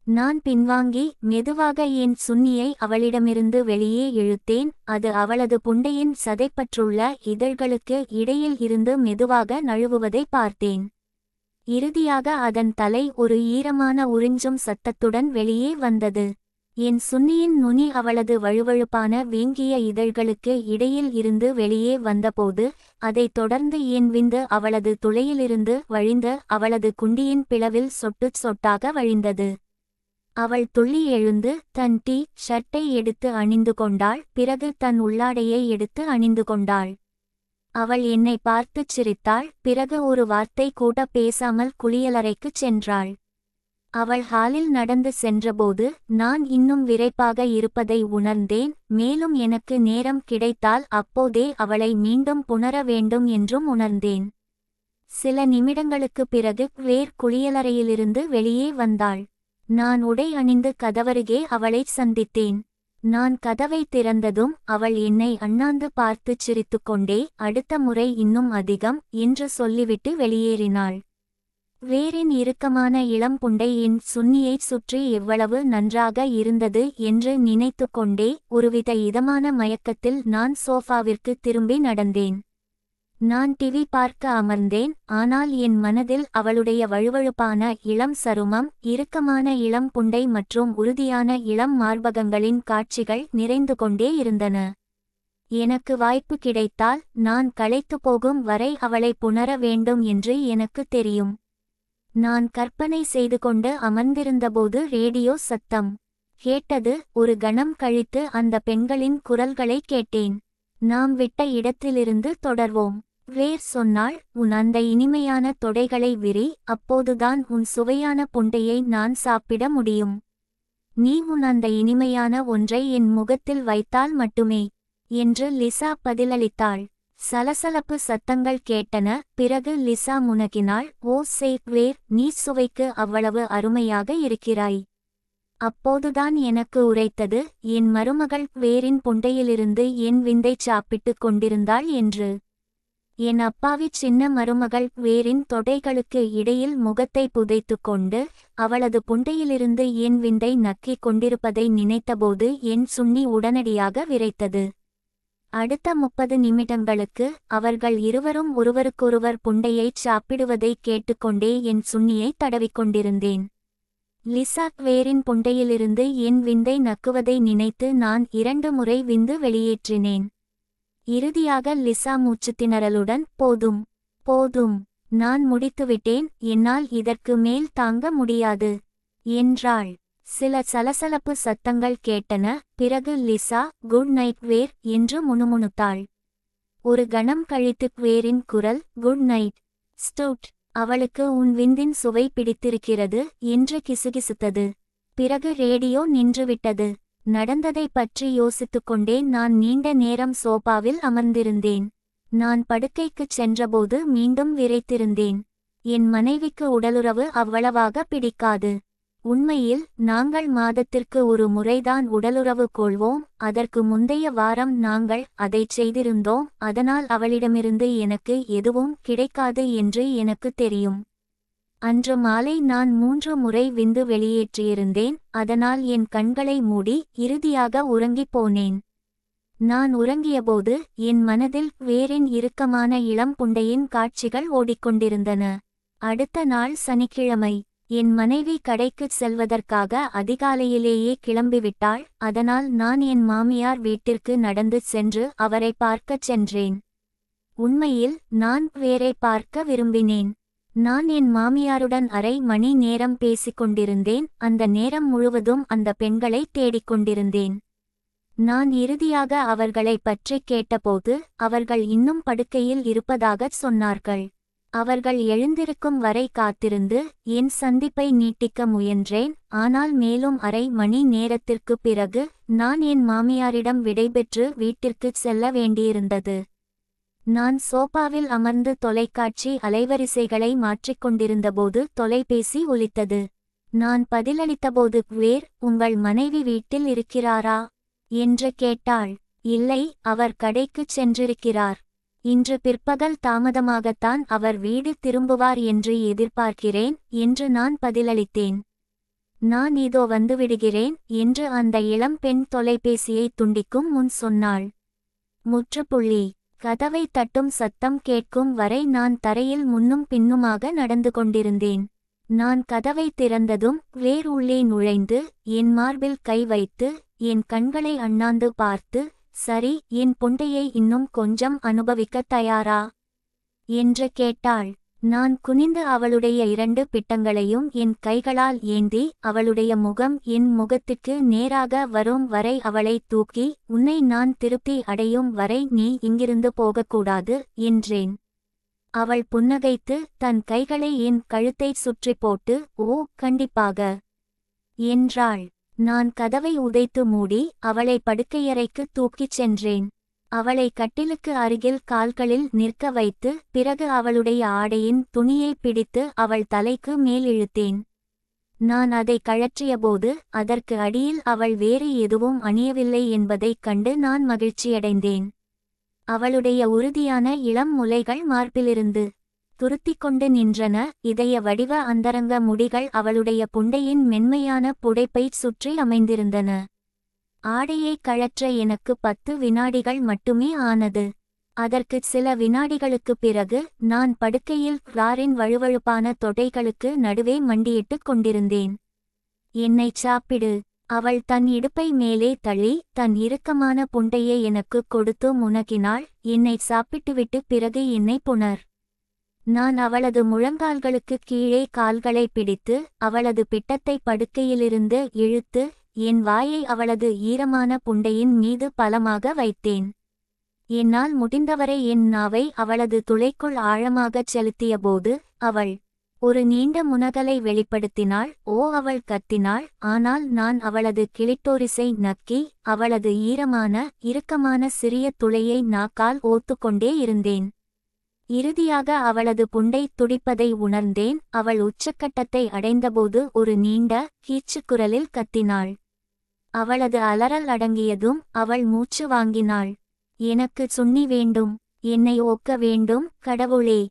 நான் பின்வாங்கி மெதுவாக என் சுன்னியை அவளிடமிருந்து வெளியே இழுத்தேன். அது அவளது புண்டையின் சதைப்பற்றுள்ள இதழ்களுக்கு இடையில் இருந்து மெதுவாக நழுவுவதை பார்த்தேன். இறுதியாக அதன் தலை ஒரு ஈரமான உறிஞ்சும் சத்தத்துடன் வெளியே வந்தது. என் சுன்னியின் நுனி அவளது வழுவழுப்பான வீங்கிய இதழ்களுக்கு இடையில் இருந்து வெளியே வந்தபோது அதைத் தொடர்ந்து என் விந்து அவளது துளையிலிருந்து வழிந்து அவளது குண்டியின் பிளவில் சொட்டு சொட்டாக வழிந்தது. அவள் துள்ளி எழுந்து தன் ஷர்ட்டை எடுத்து அணிந்து கொண்டாள். பிறகு தன் உள்ளாடையை எடுத்து அணிந்து கொண்டாள். அவள் என்னை பார்த்துச் சிரித்தாள். பிறகு ஒரு வார்த்தை கூட பேசாமல் குளியலறைக்குச் சென்றாள். அவள் ஹாலில் நடந்து சென்றபோது நான் இன்னும் விரைப்பாக இருப்பதை உணர்ந்தேன். மேலும் எனக்கு நேரம் கிடைத்தால் அப்போதே அவளை மீண்டும் புணர வேண்டும் என்றும் உணர்ந்தேன். சில நிமிடங்களுக்குப் பிறகு கிளேர் குளியலறையிலிருந்து வெளியே வந்தாள். நான் உடை அணிந்து கதவருகே அவளைச் சந்தித்தேன். நான் கதவை திறந்ததும் அவள் என்னை அண்ணாந்து பார்த்துச் சிரித்துக்கொண்டே அடுத்த முறை இன்னும் அதிகம் என்று சொல்லிவிட்டு வெளியேறினாள். கிளேரின் இறுக்கமான இளம் புண்டை என் சுன்னியைச் சுற்றி எவ்வளவு நன்றாக இருந்தது என்று நினைத்து கொண்டே ஒருவித இதமான மயக்கத்தில் நான் சோஃபாவிற்கு திரும்பி நடந்தேன். நான் டிவி பார்க்க அமர்ந்தேன். ஆனால் என் மனதில் அவளுடைய வழுவழுப்பான இளம் சருமம், இறுக்கமான இளம் புண்டை மற்றும் உறுதியான இளம் மார்பகங்களின் காட்சிகள் நிறைந்து கொண்டே இருந்தன. எனக்கு வாய்ப்பு கிடைத்தால் நான் களைத்து போகும் வரை அவளை புணர வேண்டும் என்று எனக்கு தெரியும். நான் கற்பனை செய்து கொண்டு அமர்ந்திருந்தபோது ரேடியோ சத்தம் கேட்டது. ஒரு கணம் கழித்து அந்த பெண்களின் குரல்களை கேட்டேன். நாம் விட்ட இடத்திலிருந்து தொடர்வோம். கிளேர் சொன்னாள், உன் அந்த இனிமையான தொடைகளை விரி, அப்போதுதான் உன் சுவையான புண்டையை நான் சாப்பிட முடியும். நீ உன் அந்த இனிமையான ஒன்றை என் முகத்தில் வைத்தால் மட்டுமே என்று லிசா பதிலளித்தாள். சலசலப்பு சத்தங்கள் கேட்டன. பிறகு லிசா முனகினாள். ஓ சே கிளேர், நீ சுவைக்கு அவ்வளவு அருமையாக இருக்கிறாய். அப்போதுதான் எனக்கு உரைத்தது, என் மருமகள் கிளேரின் புண்டையிலிருந்து என் விந்தைச் சாப்பிட்டுக் கொண்டிருந்தாள் என்று. என் அப்பாவிச் சின்ன மருமகள் கிளேரின் தொடைகளுக்கு இடையில் முகத்தை புதைத்து கொண்டு அவளது புண்டையிலிருந்து என் விந்தை நக்கிக் கொண்டிருப்பதை நினைத்தபோது என் சுன்னி உடனடியாக விரைத்தது. அடுத்த 30 நிமிடங்களுக்கு அவர்கள் இருவரும் ஒருவருக்கொருவர் புண்டையைச் சாப்பிடுவதை கேட்டுக்கொண்டே என் சுன்னியை தடவிக்கொண்டிருந்தேன். லிசா கிளேரின் புண்டையிலிருந்து என் விந்தை நக்குவதை நினைத்து நான் 2 முறை விந்து வெளியேற்றினேன். இறுதியாக லிசா மூச்சுத்திணறலுடன் போதும் போதும், நான் முடித்துவிட்டேன், என்னால் இதற்கு மேல் தாங்க முடியாது என்றாள். சில சலசலப்பு சத்தங்கள் கேட்டன. பிறகு லிசா குட் நைட் கிளேர் என்று முணுமுணுத்தாள். ஒரு கணம் கழித்து கிளேரின் குரல் குட் நைட் ஸ்டூட், அவளுக்கு உன் விந்தின் சுவை பிடித்திருக்கிறது என்று கிசுகிசுத்தது. பிறகு ரேடியோ நின்றுவிட்டது. நடந்ததை பற்றி யோசித்துக்கொண்டே நான் நீண்ட நேரம் சோபாவில் அமர்ந்திருந்தேன். நான் படுக்கைக்குச் சென்றபோது மீண்டும் விரைத்திருந்தேன். என் மனைவிக்கு உடலுறவு அவ்வளவாக பிடிக்காது. உண்மையில் நாங்கள் மாதத்திற்கு ஒரு முறைதான் உடலுறவு கொள்வோம். அதற்கு முந்தைய வாரம் நாங்கள் அதைச் செய்திருந்தோம். அதனால் அவளிடமிருந்து எனக்கு எதுவும் கிடைக்காது என்று எனக்கு தெரியும். அன்று மாலை நான் 3 முறை விந்து வெளியேற்றியிருந்தேன். அதனால் என் கண்களை மூடி இறுதியாக உறங்கிப் போனேன். நான் உறங்கியபோது என் மனதில் கிளேரின் இறுக்கமான இளம் புண்டையின் காட்சிகள் ஓடிக்கொண்டிருந்தன. அடுத்த நாள் சனிக்கிழமை. என் மனைவி கடைக்குச் செல்வதற்காக அதிகாலையிலேயே கிளம்பிவிட்டாள். அதனால் நான் என் மாமியார் வீட்டிற்கு நடந்து சென்று அவரை பார்க்கச் சென்றேன். உண்மையில் நான் கிளேரை பார்க்க விரும்பினேன். நான் என் மாமியாருடன் அரை மணி நேரம் பேசிக் கொண்டிருந்தேன். அந்த நேரம் முழுவதும் அந்த பெண்களை தேடிக் கொண்டிருந்தேன். நான் இறுதியாக அவர்களைப் பற்றிக் கேட்டபோது அவர்கள் இன்னும் படுக்கையில் இருப்பதாகச் சொன்னார்கள். அவர்கள் எழுந்திருக்கும் வரை காத்திருந்து என் சந்திப்பை நீட்டிக்க முயன்றேன். ஆனால் மேலும் அரை மணி நேரத்திற்குப் பிறகு நான் என் மாமியாரிடம் விடைபெற்று வீட்டிற்குச் செல்ல வேண்டியிருந்தது. நான் சோபாவில் அமர்ந்து தொலைக்காட்சி அலைவரிசைகளை மாற்றிக்கொண்டிருந்தபோது தொலைபேசி ஒலித்தது. நான் பதிலளித்தபோது, "வேர், உங்கள் மனைவி வீட்டில் இருக்கிறாரா?" என்று கேட்டாள். "இல்லை, அவர் கடைக்குச் சென்றிருக்கிறார். இன்று பிற்பகல் தாமதமாகத்தான் அவர் வீடு திரும்புவார் என்று எதிர்பார்க்கிறேன்" என்று நான் பதிலளித்தேன். "நான் இதோ வந்துவிடுகிறேன்" என்று அந்த இளம் பெண் தொலைபேசியை துண்டிக்கும் முன் சொன்னாள். முற்றுப்புள்ளி. கதவை தட்டும் சத்தம் கேட்கும் வரை நான் தரையில் முன்னும் பின்னுமாக நடந்து கொண்டிருந்தேன். நான் கதவை திறந்ததும் வேர் உள்ளே நுழைந்து என் மார்பில் கை வைத்து என் கண்களை அண்ணாந்து பார்த்து, "சரி, என் புண்டையை இன்னும் கொஞ்சம் அனுபவிக்கத் தயாரா?" என்று கேட்டாள். நான் குனிந்து அவளுடைய 2 பிட்டங்களையும் என் கைகளால் ஏந்தி அவளுடைய முகம் என் முகத்துக்கு நேராக வரும் வரை அவளை தூக்கி, "உன்னை நான் திருப்தி அடையும் வரை நீ இங்கிருந்து போகக்கூடாது" என்றேன். அவள் புன்னகைத்து தன் கைகளை என் கழுத்தைச் சுற்றி போட்டு, "ஓ, கண்டிப்பாக" என்றாள். நான் கதவை உதைத்து மூடி அவளை படுக்கையறைக்கு தூக்கிச் சென்றேன். அவளை கட்டிலுக்கு அருகில் கால்களில் நிற்க வைத்து பிறகு அவளுடைய ஆடையின் துணியை பிடித்து அவள் தலைக்கு மேல் இழுத்தேன். நான் அதை கழற்றியபோது அதற்கு அடியில் அவள் வேறு எதுவும் அணியவில்லை என்பதைக் கண்டு நான் மகிழ்ச்சியடைந்தேன். அவளுடைய உறுதியான இளம் முலைகள் மார்பிலிருந்து துருத்திக்கொண்டு நின்றன. இதய வடிவ அந்தரங்க முடிகள் அவளுடைய புண்டையின் மென்மையான புடைப்பைச் சுற்றி அமைந்திருந்தன. ஆடையை கழற்ற எனக்கு 10 வினாடிகள் மட்டுமே ஆனது. அதற்கு சில வினாடிகளுக்குப் பிறகு நான் படுக்கையில் கிளாரின் வழுவழுப்பான தொடைகளுக்கு நடுவே மண்டியிட்டுக் கொண்டிருந்தேன். "என்னைச் சாப்பிடு" அவள் தன் இடுப்பை மேலே தள்ளி தன் இறுக்கமான புண்டையை எனக்குக் கொடுத்து முனகினாள். "என்னைச் சாப்பிட்டுவிட்டு பிறகு என்னை புணர்." நான் அவளது முழங்கால்களுக்குக் கீழே கால்களை பிடித்து அவளது பிட்டத்தை படுக்கையிலிருந்து இழுத்து என் வாயை அவளது ஈரமான புண்டையின் மீது பலமாக வைத்தேன். என்னால் முடிந்தவரை என் நாவை அவளது துளைக்குள் ஆழமாகச் செலுத்தியபோது அவள் ஒரு நீண்ட முனகலை வெளிப்படுத்தினாள். "ஓ" அவள் கத்தினாள். ஆனால் நான் அவளது கிளிட்டோரிஸை நக்கி அவளது ஈரமான இறுக்கமான சிறிய துளையை நாக்கால் ஓத்துக்கொண்டே இருந்தேன். இறுதியாக அவளது புண்டை துடிப்பதை உணர்ந்தேன். அவள் உச்சக்கட்டத்தை அடைந்தபோது ஒரு நீண்ட கீச்சுக்குரலில் கத்தினாள். அவளது அலறல் அடங்கியதும் அவள் மூச்சு வாங்கினாள். "எனக்கு சுண்ணி வேண்டும். என்னை ஓக்க வேண்டும் கடவுளே.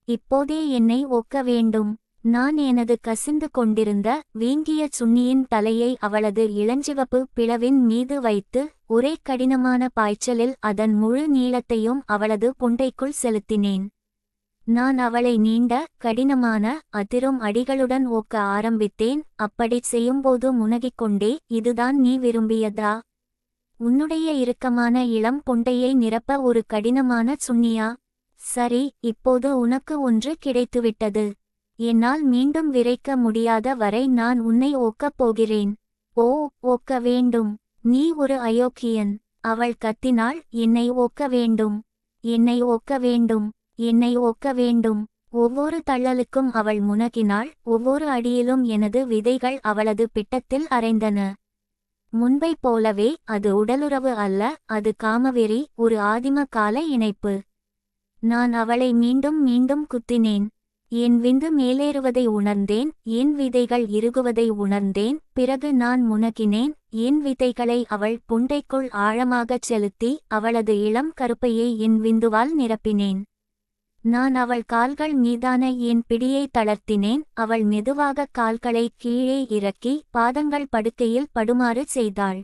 இப்போதே என்னை ஓக்க வேண்டும்." நான் எனது கசிந்து கொண்டிருந்த வீங்கிய சுண்ணியின் தலையை அவளது இளஞ்சிவப்பு பிளவின் மீது வைத்து ஒரே கடினமான பாய்ச்சலில் அதன் முழு நீளத்தையும் அவளது புண்டைக்குள் செலுத்தினேன். நான் அவளை நீண்ட கடினமான அதிரும் அடிகளுடன் ஓக்க ஆரம்பித்தேன். அப்படிச் செய்யும்போது முனகிக்கொண்டே, "இதுதான் நீ விரும்பியதா? உன்னுடைய இறுக்கமான இளம் புண்டையை நிரப்ப ஒரு கடினமான சுண்ணியா? சரி, இப்போது உனக்கு ஒன்று கிடைத்துவிட்டது. என்னால் மீண்டும் விரைக்க முடியாத வரை நான் உன்னை ஓக்கப் போகிறேன்." "ஓ, ஓக்க வேண்டும். நீ ஒரு அயோக்கியன்." அவள் கத்தினாள். "என்னை ஓக்க வேண்டும். என்னை ஓக்க வேண்டும். என்னை ஓக்க வேண்டும்." ஒவ்வொரு தள்ளலுக்கும் அவள் முனகினாள். ஒவ்வொரு அடியிலும் எனது விதைகள் அவளது பிட்டத்தில் அரைந்தன. முன்பைப் போலவே அது உடலுறவு அல்ல, அது காமவெறி, ஒரு ஆதிம கால இணைப்பு. நான் அவளை மீண்டும் மீண்டும் குத்தினேன். என் விந்து மேலேறுவதை உணர்ந்தேன். என் விதைகள் இறுகுவதை உணர்ந்தேன். பிறகு நான் முனகினேன். என் விதைகளை அவள் புண்டைக்குள் ஆழமாகச் செலுத்தி அவளது இளம் கருப்பையை என் விந்துவால் நிரப்பினேன். நான் அவள் கால்கள் மீதான என் பிடியை தளர்த்தினேன். அவள் மெதுவாக கால்களை கீழே இறக்கி பாதங்கள் படுக்கையில் படுமாறு செய்தாள்.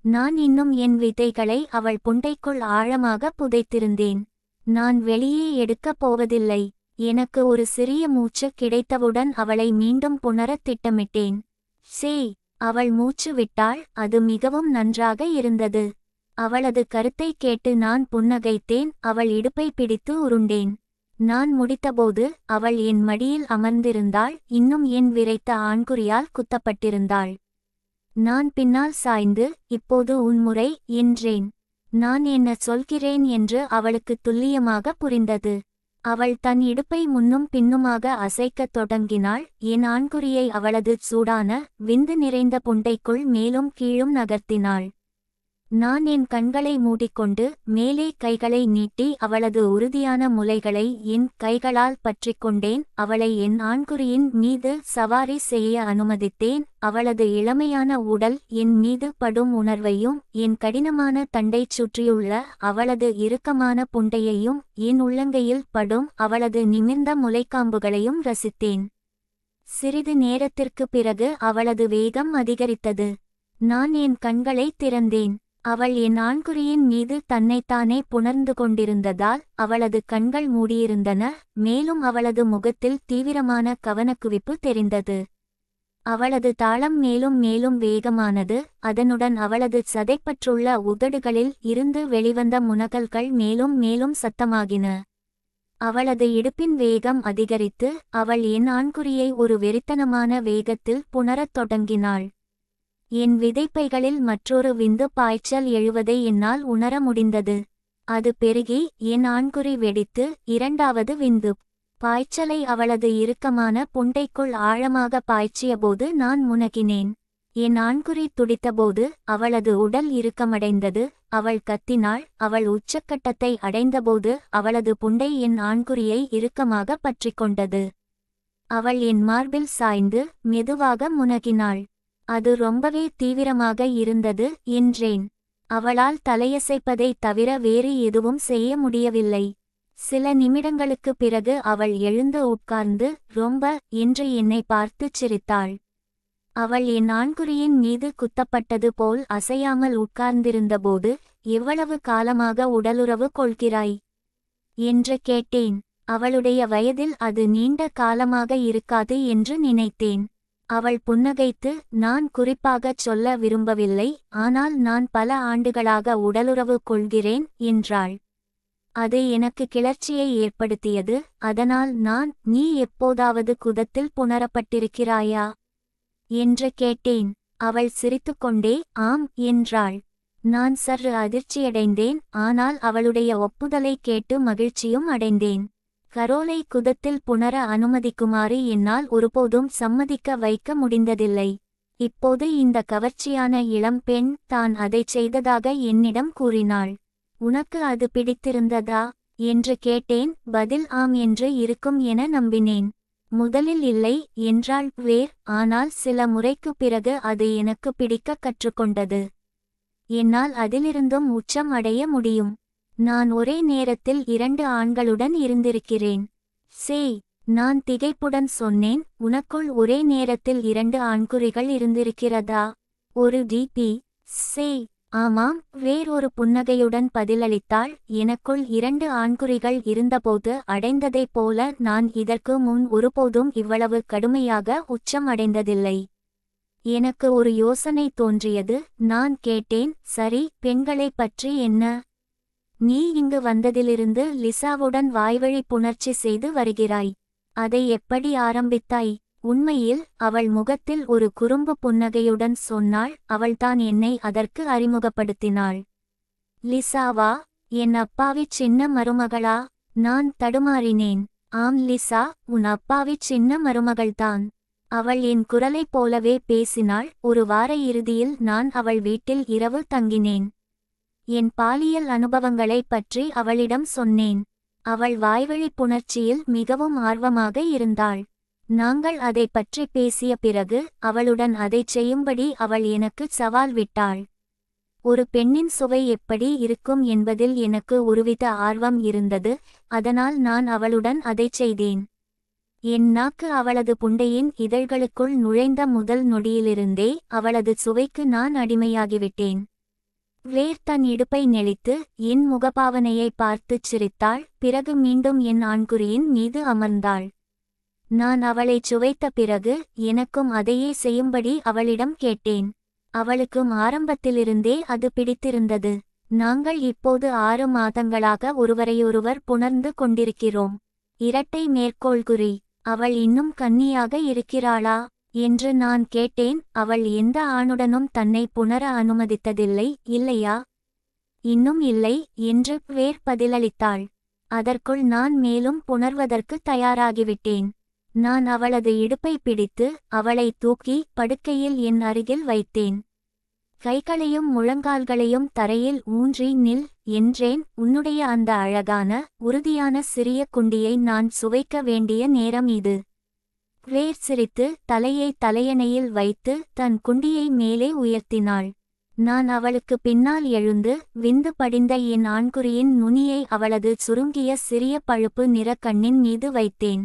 நான் இன்னும் என் விதைகளை அவள் புண்டைக்குள் ஆழமாக புதைத்திருந்தேன். நான் வெளியே எடுக்கப் போவதில்லை. எனக்கு ஒரு சிறிய மூச்சு கிடைத்தவுடன் அவளை மீண்டும் புணரத் திட்டமிட்டேன். "சே" அவள் மூச்சு விட்டாள். அது மிகவும் நன்றாக இருந்தது. அவளது கருத்தை கேட்டு நான் புன்னகைத்தேன். அவள் இடுப்பை பிடித்து உருண்டேன். நான் முடித்தபோது அவள் என் மடியில் அமர்ந்திருந்தாள், இன்னும் என் விரைத்த ஆண்குறியால் குத்தப்பட்டிருந்தாள். நான் பின்னால் சாய்ந்து, இப்போது உன் முறை என்றேன். நான் என்ன சொல்கிறேன் என்று அவளுக்கு துல்லியமாக புரிந்தது. அவள் தன் இடுப்பை முன்னும் பின்னுமாக அசைக்கத் தொடங்கினாள். என் ஆண்குறியை அவளது சூடான, விந்து நிறைந்த புண்டைக்குள் மேலும் கீழும் நகர்த்தினாள். நான் என் கண்களை மூடிக்கொண்டு மேலே கைகளை நீட்டி அவளது உறுதியான முலைகளை என் கைகளால் பற்றிக்கொண்டேன். அவளை என் ஆண்குறியின் மீது சவாரி செய்ய அனுமதித்தேன். அவளது இளமையான உடல் என் மீது படும் உணர்வையும் என் கடினமான தண்டைச் சுற்றியுள்ள அவளது இறுக்கமான புண்டையையும் என் உள்ளங்கையில் படும் அவளது நிமிர்ந்த முலைக்காம்புகளையும் ரசித்தேன். சிறிது நேரத்திற்கு பிறகு அவளது வேகம் அதிகரித்தது. நான் என் கண்களை திறந்தேன். அவள் என் ஆண்குறியின் மீது தன்னைத்தானே புணர்ந்து கொண்டிருந்ததால் அவளது கண்கள் மூடியிருந்தன. மேலும் அவளது முகத்தில் தீவிரமான கவனக்குவிப்பு தெரிந்தது. அவளது தாளம் மேலும் மேலும் வேகமானது. அதனுடன் அவளது சதைப்பற்றுள்ள உதடுகளில் இருந்து வெளிவந்த முனகல்கள் மேலும் மேலும் சத்தமாகின. அவளது இடுப்பின் வேகம் அதிகரித்து அவள் என் ஆண்குறியை ஒரு வெறித்தனமான வேகத்தில் புணரத் தொடங்கினாள். என் விதைப்பைகளில் மற்றொரு விந்து பாய்ச்சல் எழுவதை என்னால் உணர முடிந்தது. அது பெருகி என் ஆண்குறி வெடித்து இரண்டாவது விந்து பாய்ச்சலை அவளது இறுக்கமான புண்டைக்குள் ஆழமாக பாய்ச்சியபோது நான் முனகினேன். என் ஆண்குறி துடித்தபோது அவளது உடல் இறுக்கமடைந்தது. அவள் கத்தினாள். அவள் உச்சக்கட்டத்தை அடைந்தபோது அவளது புண்டை என் ஆண்குறியை இறுக்கமாக பற்றிக்கொண்டது. அவள் என் மார்பில் சாய்ந்து மெதுவாக முனகினாள். அது ரொம்பவே தீவிரமாக இருந்தது என்றேன். அவளால் தலையசைப்பதைத் தவிர வேறு எதுவும் செய்ய முடியவில்லை. சில நிமிடங்களுக்குப் பிறகு அவள் எழுந்து உட்கார்ந்து ரொம்ப என்று என்னை பார்த்துச் சிரித்தாள். அவள் என் ஆண்குறியின் மீது குத்தப்பட்டது போல் அசையாமல் உட்கார்ந்திருந்தபோது, எவ்வளவு காலமாக உடலுறவு கொள்கிறாய் என்று கேட்டேன். அவளுடைய வயதில் அது நீண்ட காலமாக இருக்காது என்று நினைத்தேன். அவள் புன்னகைத்து, நான் குறிப்பாகச் சொல்ல விரும்பவில்லை, ஆனால் நான் பல ஆண்டுகளாக உடலுறவு கொள்கிறேன் என்றாள். அது எனக்கு கிளர்ச்சியை ஏற்படுத்தியது. அதனால் நான், நீ எப்போதாவது குதத்தில் புணரப்பட்டிருக்கிறாயா என்று கேட்டேன். அவள் சிரித்துக்கொண்டே ஆம் என்றாள். நான் சற்று அதிர்ச்சியடைந்தேன், ஆனால் அவளுடைய ஒப்புதலைக் கேட்டு மகிழ்ச்சியும் அடைந்தேன். கரோலை குதத்தில் புணர அனுமதிக்குமாறு என்னால் ஒருபோதும் சம்மதிக்க வைக்க முடிந்ததில்லை. இப்போது இந்த கவர்ச்சியான இளம் பெண் தான் அதைச் செய்ததாக என்னிடம் கூறினாள். உனக்கு அது பிடித்திருந்ததா என்று கேட்டேன். பதில் ஆம் என்று இருக்கும் என நம்பினேன். முதலில் இல்லை என்றாள் வேர். ஆனால் சில முறைக்குப் பிறகு அது எனக்கு பிடிக்க கற்றுக்கொண்டது. என்னால் அதிலிருந்தும் உச்சம் அடைய முடியும். நான் ஒரே நேரத்தில் 2 ஆண்களுடன் இருந்திருக்கிறேன். சேய், நான் திகைப்புடன் சொன்னேன். உனக்குள் ஒரே நேரத்தில் 2 ஆண்குறிகள் இருந்திருக்கிறதா? ஒரு டிபி. சேய், ஆமாம். வேறொரு புன்னகையுடன் பதிலளித்தாள். எனக்குள் 2 ஆண்குறிகள் இருந்தபோது அடைந்ததைப் போல நான் இதற்கு முன் ஒருபோதும் இவ்வளவு கடுமையாக உச்சம் அடைந்ததில்லை. எனக்கு ஒரு யோசனை தோன்றியது. நான் கேட்டேன், சரி, பெண்களைப் பற்றி என்ன? நீ இங்கு வந்ததிலிருந்து லிசாவுடன் வாய்வழி புணர்ச்சி செய்து வருகிறாய். அதை எப்படி ஆரம்பித்தாய்? உண்மையில் அவள் முகத்தில் ஒரு குறும்பு புன்னகையுடன் சொன்னாள். அவள்தான் என்னை அதற்கு அறிமுகப்படுத்தினாள். லிசாவா? என் அப்பாவிச் சின்ன மருமகளா? நான் தடுமாறினேன். ஆம் லிசா, உன் அப்பாவிச் சின்ன மருமகள்தான். அவள் என் குரலைப் போலவே பேசினாள். ஒரு வார இறுதியில் நான் அவள் வீட்டில் இரவு தங்கினேன். என் பாலியல் அனுபவங்களைப் பற்றி அவளிடம் சொன்னேன். அவள் வாய்வழி புணர்ச்சியில் மிகவும் ஆர்வமாக இருந்தாள். நாங்கள் அதைப் பற்றி பேசிய பிறகு அவளுடன் அதைச் செய்யும்படி அவள் எனக்கு சவால் விட்டாள். ஒரு பெண்ணின் சுவை எப்படி இருக்கும் என்பதில் எனக்கு ஒருவித ஆர்வம் இருந்தது. அதனால் நான் அவளுடன் அதைச் செய்தேன். என் நாக்கு அவளது புண்டையின் இதழ்களுக்குள் நுழைந்த முதல் நொடியிலிருந்தே அவளது சுவைக்கு நான் அடிமையாகிவிட்டேன். வேர் தன் இடுப்பை நெளித்து என் முகபாவனையை பார்த்துச் சிரித்தாள். பிறகு மீண்டும் என் ஆண்குறியின் மீது அமர்ந்தாள். நான் அவளைச் சுவைத்த பிறகு எனக்கும் அதையே செய்யும்படி அவளிடம் கேட்டேன். அவளுக்கும் ஆரம்பத்திலிருந்தே அது பிடித்திருந்தது. நாங்கள் இப்போது 6 மாதங்களாக ஒருவரையொருவர் புணர்ந்து கொண்டிருக்கிறோம். இரட்டை மேற்கோள்குறி. அவள் இன்னும் கன்னியாக இருக்கிறாளா என்று நான் கேட்டேன். அவள் எந்த ஆணுடனும் தன்னை புணர அனுமதித்ததில்லை இல்லையா? இன்னும் இல்லை என்று கிளேர் பதிலளித்தாள். அதற்குள் நான் மேலும் புணர்வதற்கு தயாராகிவிட்டேன். நான் அவளது இடுப்பை பிடித்து அவளை தூக்கி படுக்கையில் என் அருகில் வைத்தேன். கைகளையும் முழங்கால்களையும் தரையில் ஊன்றி நில் என்றேன். உன்னுடைய அந்த அழகான உறுதியான சிறிய குண்டியை நான் சுவைக்க வேண்டிய நேரம் இது. கிளேர் சிரித்து தலையை தலையணையில் வைத்து தன் குண்டியை மேலே உயர்த்தினாள். நான் அவளுக்கு பின்னால் எழுந்து விந்து படிந்த என் ஆண்குறியின் நுனியை அவளது சுருங்கிய சிறிய பழுப்பு நிற கண்ணின் மீது வைத்தேன்.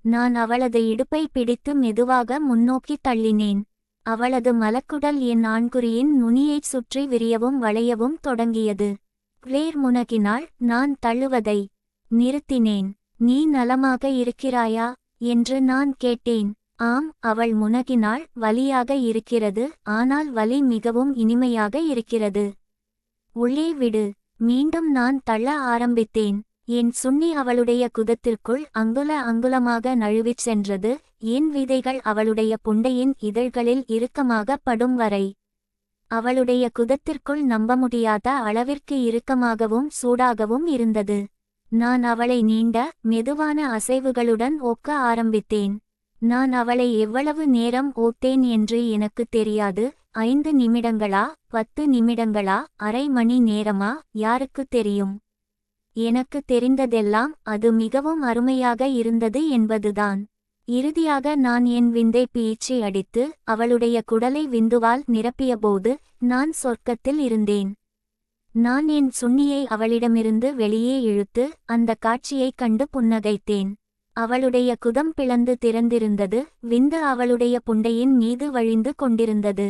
நான் அவளது இடுப்பை பிடித்து மெதுவாக முன்னோக்கி தள்ளினேன். அவளது மலக்குடல் என் ஆண்குறியின் நுனியைச் சுற்றி விரியவும் வளையவும் தொடங்கியது. கிளேர் முனகினாள். நான் தள்ளுவதை நிறுத்தினேன். நீ நலமாக இருக்கிறாயா என்று நான் கேட்டேன். ஆம், அவள் முனகினாள். வலியாக இருக்கிறது, ஆனால் வலி மிகவும் இனிமையாக இருக்கிறது. உள்ளே விடு. மீண்டும் நான் தள்ள ஆரம்பித்தேன். என் சுண்ணி அவளுடைய குதத்திற்குள் அங்குல அங்குலமாக நழுவிச் சென்றது. என் விதைகள் அவளுடைய புண்டையின் இதழ்களில் இறுக்கமாக படும் வரை. அவளுடைய குதத்திற்குள் நம்ப முடியாத அளவிற்கு இறுக்கமாகவும் சூடாகவும் இருந்தது. நான் அவளை நீண்ட மெதுவான அசைவுகளுடன் ஒக்க ஆரம்பித்தேன். நான் அவளை எவ்வளவு நேரம் ஓத்தேன் என்று எனக்கு தெரியாது. 5 நிமிடங்களா, 10 நிமிடங்களா, அரை மணி நேரமா, யாருக்கு தெரியும்? எனக்கு தெரிந்ததெல்லாம் அது மிகவும் அருமையாக இருந்தது என்பதுதான். இறுதியாக நான் என் விந்தை பீச்சி அடித்து அவளுடைய குடலை விந்துவால் நிரப்பியபோது நான் சொர்க்கத்தில் இருந்தேன். நான் என் சுண்ணியை அவளிடமிருந்து வெளியே இழுத்து அந்த காட்சியைக் கண்டு புன்னகைத்தேன். அவளுடைய குதம் பிளந்து திறந்திருந்தது. விந்து அவளுடைய புண்டையின் மீது வழிந்து கொண்டிருந்தது.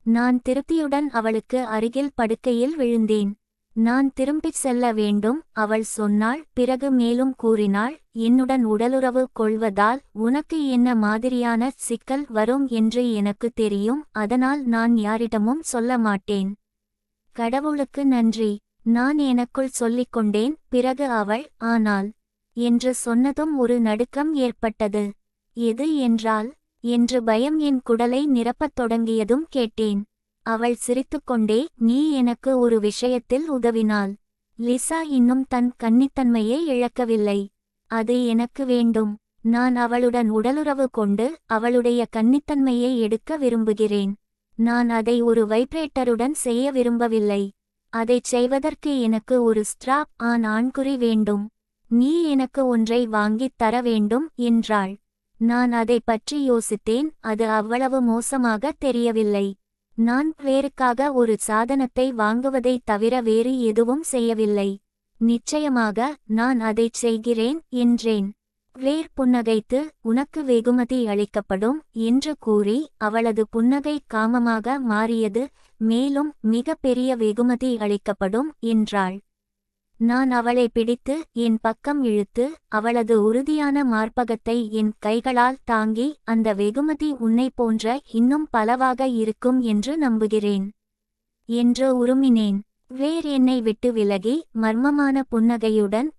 நான் திருப்தியுடன் அவளுக்கு அருகில் படுக்கையில் விழுந்தேன். நான் திரும்பிச் செல்ல வேண்டும், அவள் சொன்னாள். பிறகு மேலும் கூறினாள், என்னுடன் உடலுறவு கொள்வதால் உனக்கு என்ன மாதிரியான சிக்கல் வரும் என்று எனக்கு தெரியும். அதனால் நான் யாரிடமும் சொல்ல மாட்டேன். கடவுளுக்கு நன்றி, நான் எனக்குள் சொல்லிக்கொண்டேன். பிறகு அவள் ஆனால் என்று சொன்னதும் ஒரு நடுக்கம் ஏற்பட்டது. எது என்றால் என்று பயம் என் குடலை நிரப்பத் தொடங்கியதும் கேட்டேன். அவள் சிரித்துக்கொண்டே, நீ எனக்கு ஒரு விஷயத்தில் உதவினாள். லிசா இன்னும் தன் கன்னித்தன்மையை இழக்கவில்லை. அது எனக்கு வேண்டும். நான் அவளுடன் உடலுறவு கொண்டு அவளுடைய கன்னித்தன்மையை எடுக்க விரும்புகிறேன். நான் அதை ஒரு வைப்ரேட்டருடன் செய்ய விரும்பவில்லை. அதைச் செய்வதற்கு எனக்கு ஒரு ஸ்ட்ராப் ஆன் ஆண்குறி வேண்டும். நீ எனக்கு ஒன்றை வாங்கித் தர வேண்டும் என்றாள். நான் அதை பற்றி யோசித்தேன். அது அவ்வளவு மோசமாக தெரியவில்லை. நான் கிளேருக்காக ஒரு சாதனத்தை வாங்குவதைத் தவிர வேறு எதுவும் செய்யவில்லை. நிச்சயமாக நான் அதைச் செய்கிறேன் என்றேன். கிளேர் புன்னகைத்து, உனக்கு வெகுமதி அளிக்கப்படும் என்று கூறி அவளது புன்னகை காமமாக மாறியது. மேலும் மிக பெரிய வெகுமதி அளிக்கப்படும் என்றாள். நான் அவளை பிடித்து என் பக்கம் இழுத்து அவளது உறுதியான மார்பகத்தை என் கைகளால் தாங்கி, அந்த வெகுமதி உன்னை போன்ற இன்னும் பலவாக இருக்கும் என்று நம்புகிறேன் என்று உருமினேன். கிளேர் என்னை விட்டு விலகி மர்மமான புன்னகையுடன்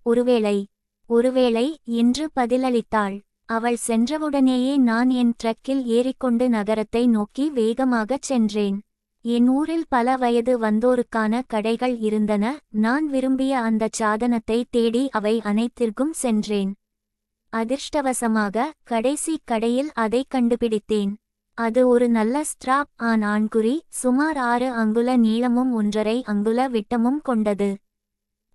ஒருவேளை என்று பதிலளித்தாள். அவள் சென்றவுடனேயே நான் என் ட்ரக்கில் ஏறிக்கொண்டு நகரத்தை நோக்கி வேகமாகச் சென்றேன். என் ஊரில் பல வயது வந்தோருக்கான கடைகள் இருந்தன. நான் விரும்பிய அந்தச் சாதனத்தை தேடி அவை அனைத்திற்கும் சென்றேன். அதிர்ஷ்டவசமாக கடைசி கடையில் அதை கண்டுபிடித்தேன். அது ஒரு நல்ல ஸ்ட்ராப் ஆன் ஆண்குறி, சுமார் 6 அங்குல நீளமும் 1.5 அங்குல விட்டமும் கொண்டது.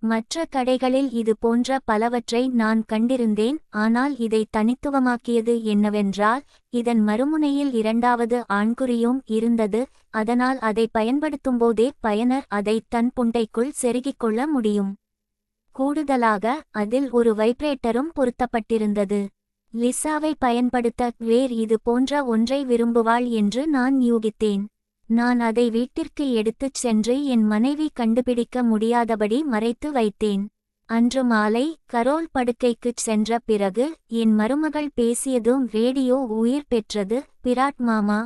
மற்ற கடைகளில் இது போன்ற பலவற்றை நான் கண்டிருந்தேன். ஆனால் இதை தனித்துவமாக்கியது என்னவென்றால், இதன் மறுமுனையில் 2வது ஆண்குறியும் இருந்தது. அதனால் அதை பயன்படுத்தும்போதே பயனர் அதை தன் புண்டைக்குள் செருகிக் கொள்ள முடியும். கூடுதலாக அதில் ஒரு வைப்ரேட்டரும் பொருத்தப்பட்டிருந்தது. லிசாவை பயன்படுத்த கிளேர் இது போன்ற ஒன்றை விரும்புவாள் என்று நான் யூகித்தேன். நான் அதை வீட்டிற்கு எடுத்துச் சென்று என் மனைவி கண்டுபிடிக்க முடியாதபடி மறைத்து வைத்தேன். அன்று மாலை கரோல் படுக்கைக்குச் சென்ற பிறகு என் மருமகள் பேசியதும் ரேடியோ உயிர் பெற்றது. பிராட் மாமா,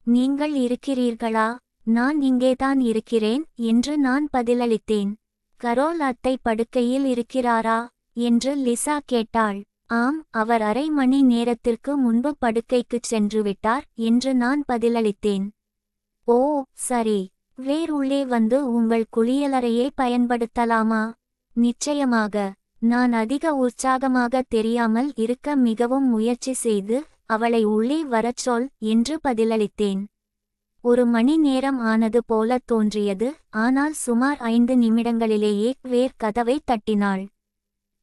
நீங்கள் இருக்கிறீர்களா? நான் இங்கேதான் இருக்கிறேன் என்று நான் பதிலளித்தேன். கரோல் அத்தை படுக்கையில் இருக்கிறாரா என்று லிசா கேட்டாள். ஆம், அவர் அரை மணி நேரத்திற்கு முன்பு படுக்கைக்குச் சென்றுவிட்டார் என்று நான் பதிலளித்தேன். ஓ, சரி. வேர் உள்ளே வந்து உங்கள் குளியலறையை பயன்படுத்தலாமா? நிச்சயமாக. நான் அதிக உற்சாகமாக தெரியாமல் இருக்க மிகவும் முயற்சி செய்து அவளை உள்ளே வரச் சொல் என்று பதிலளித்தேன். ஒரு மணி நேரம் ஆனது போல தோன்றியது, ஆனால் சுமார் 5 நிமிடங்களிலேயே வேர் கதவை தட்டினாள்.